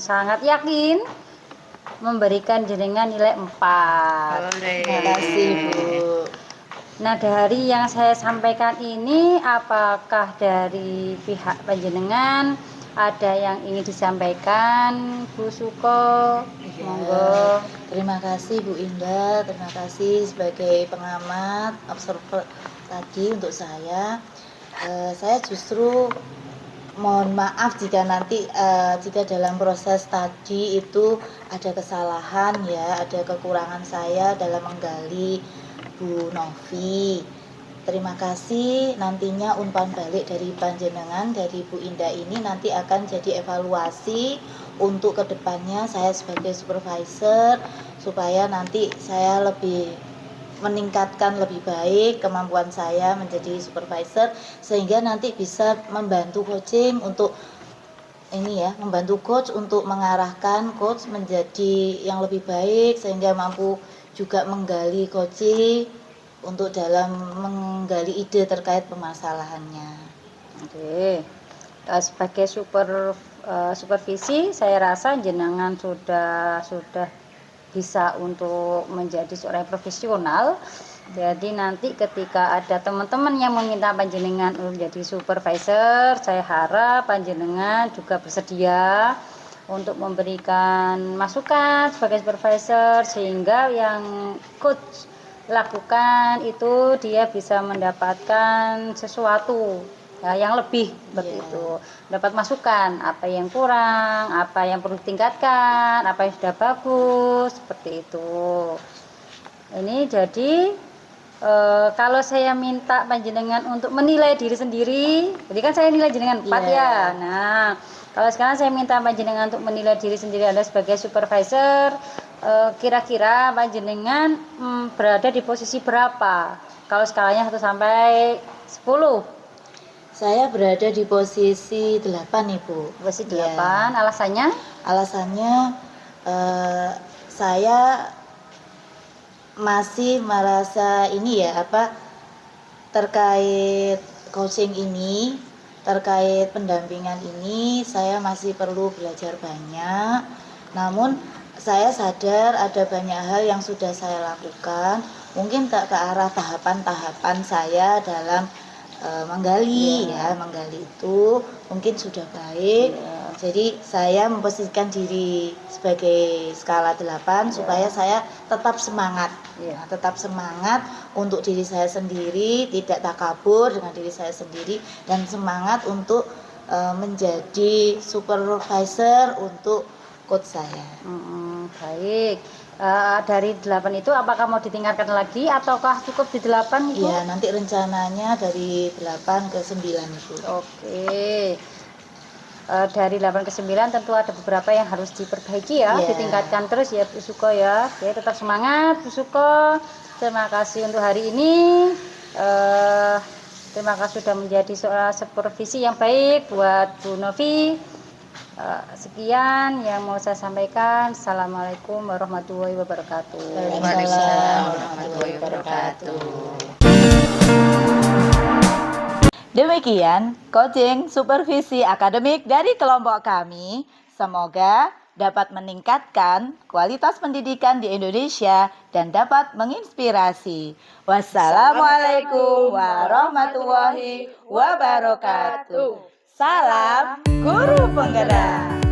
sangat yakin memberikan jenengan nilai 4. Terima kasih Bu. Nah, dari yang saya sampaikan ini, apakah dari pihak panjenengan ada yang ingin disampaikan, Bu Suko? Monggo. Terima kasih Bu Indah, terima kasih sebagai pengamat, observer tadi untuk saya. Saya justru mohon maaf jika nanti jika dalam proses tadi itu ada kesalahan ya, ada kekurangan saya dalam menggali Bu Novi. Terima kasih, nantinya umpan balik dari panjenengan, dari Bu Indah ini nanti akan jadi evaluasi untuk kedepannya saya sebagai supervisor, supaya nanti saya lebih meningkatkan lebih baik kemampuan saya menjadi supervisor, sehingga nanti bisa membantu coaching untuk ini ya, membantu coach untuk mengarahkan coach menjadi yang lebih baik, sehingga mampu juga menggali coaching untuk dalam menggali ide terkait permasalahannya. Oke. Sebagai supervisi, saya rasa jenengan sudah bisa untuk menjadi seorang profesional. Jadi nanti ketika ada teman-teman yang meminta panjenengan untuk menjadi supervisor, saya harap panjenengan juga bersedia untuk memberikan masukan sebagai supervisor, sehingga yang coach lakukan itu dia bisa mendapatkan sesuatu ya, yang lebih seperti itu, dapat masukan apa yang kurang, apa yang perlu ditingkatkan, apa yang sudah bagus, seperti itu. Ini jadi kalau saya minta panjenengan untuk menilai diri sendiri, jadi kan saya nilai jenengan 4 ya. Nah, kalau sekarang saya minta panjenengan untuk menilai diri sendiri Anda sebagai supervisor, kira-kira panjenengan berada di posisi berapa? Kalau skalanya 1 sampai 10. Saya berada di posisi 8 Ibu. Posisi 8, alasannya? Alasannya saya masih merasa ini ya terkait coaching ini terkait pendampingan ini saya masih perlu belajar banyak. Namun saya sadar ada banyak hal yang sudah saya lakukan, mungkin tak ke arah tahapan-tahapan saya dalam menggali menggali itu mungkin sudah baik. Jadi saya memposisikan diri sebagai skala 8 supaya saya tetap semangat. Tetap semangat untuk diri saya sendiri, tidak takabur dengan diri saya sendiri, dan semangat untuk menjadi supervisor untuk coach saya. Baik. Dari 8 itu apakah mau ditingkatkan lagi ataukah cukup di 8 Ibu? Iya, nanti rencananya dari 8 ke 9 Ibu. Oke. Dari 8 ke 9 tentu ada beberapa yang harus diperbaiki ya, ditingkatkan terus ya Bu Suko ya. Oke, tetap semangat Bu Suko. Terima kasih untuk hari ini. Terima kasih sudah menjadi seorang supervisi yang baik buat Bu Novi. Sekian yang mau saya sampaikan. Assalamualaikum warahmatullahi wabarakatuh. Waalaikumsalam warahmatullahi wabarakatuh. Demikian coaching supervisi akademik dari kelompok kami. Semoga dapat meningkatkan kualitas pendidikan di Indonesia dan dapat menginspirasi. Wassalamualaikum warahmatullahi wabarakatuh. Salam guru penggerak.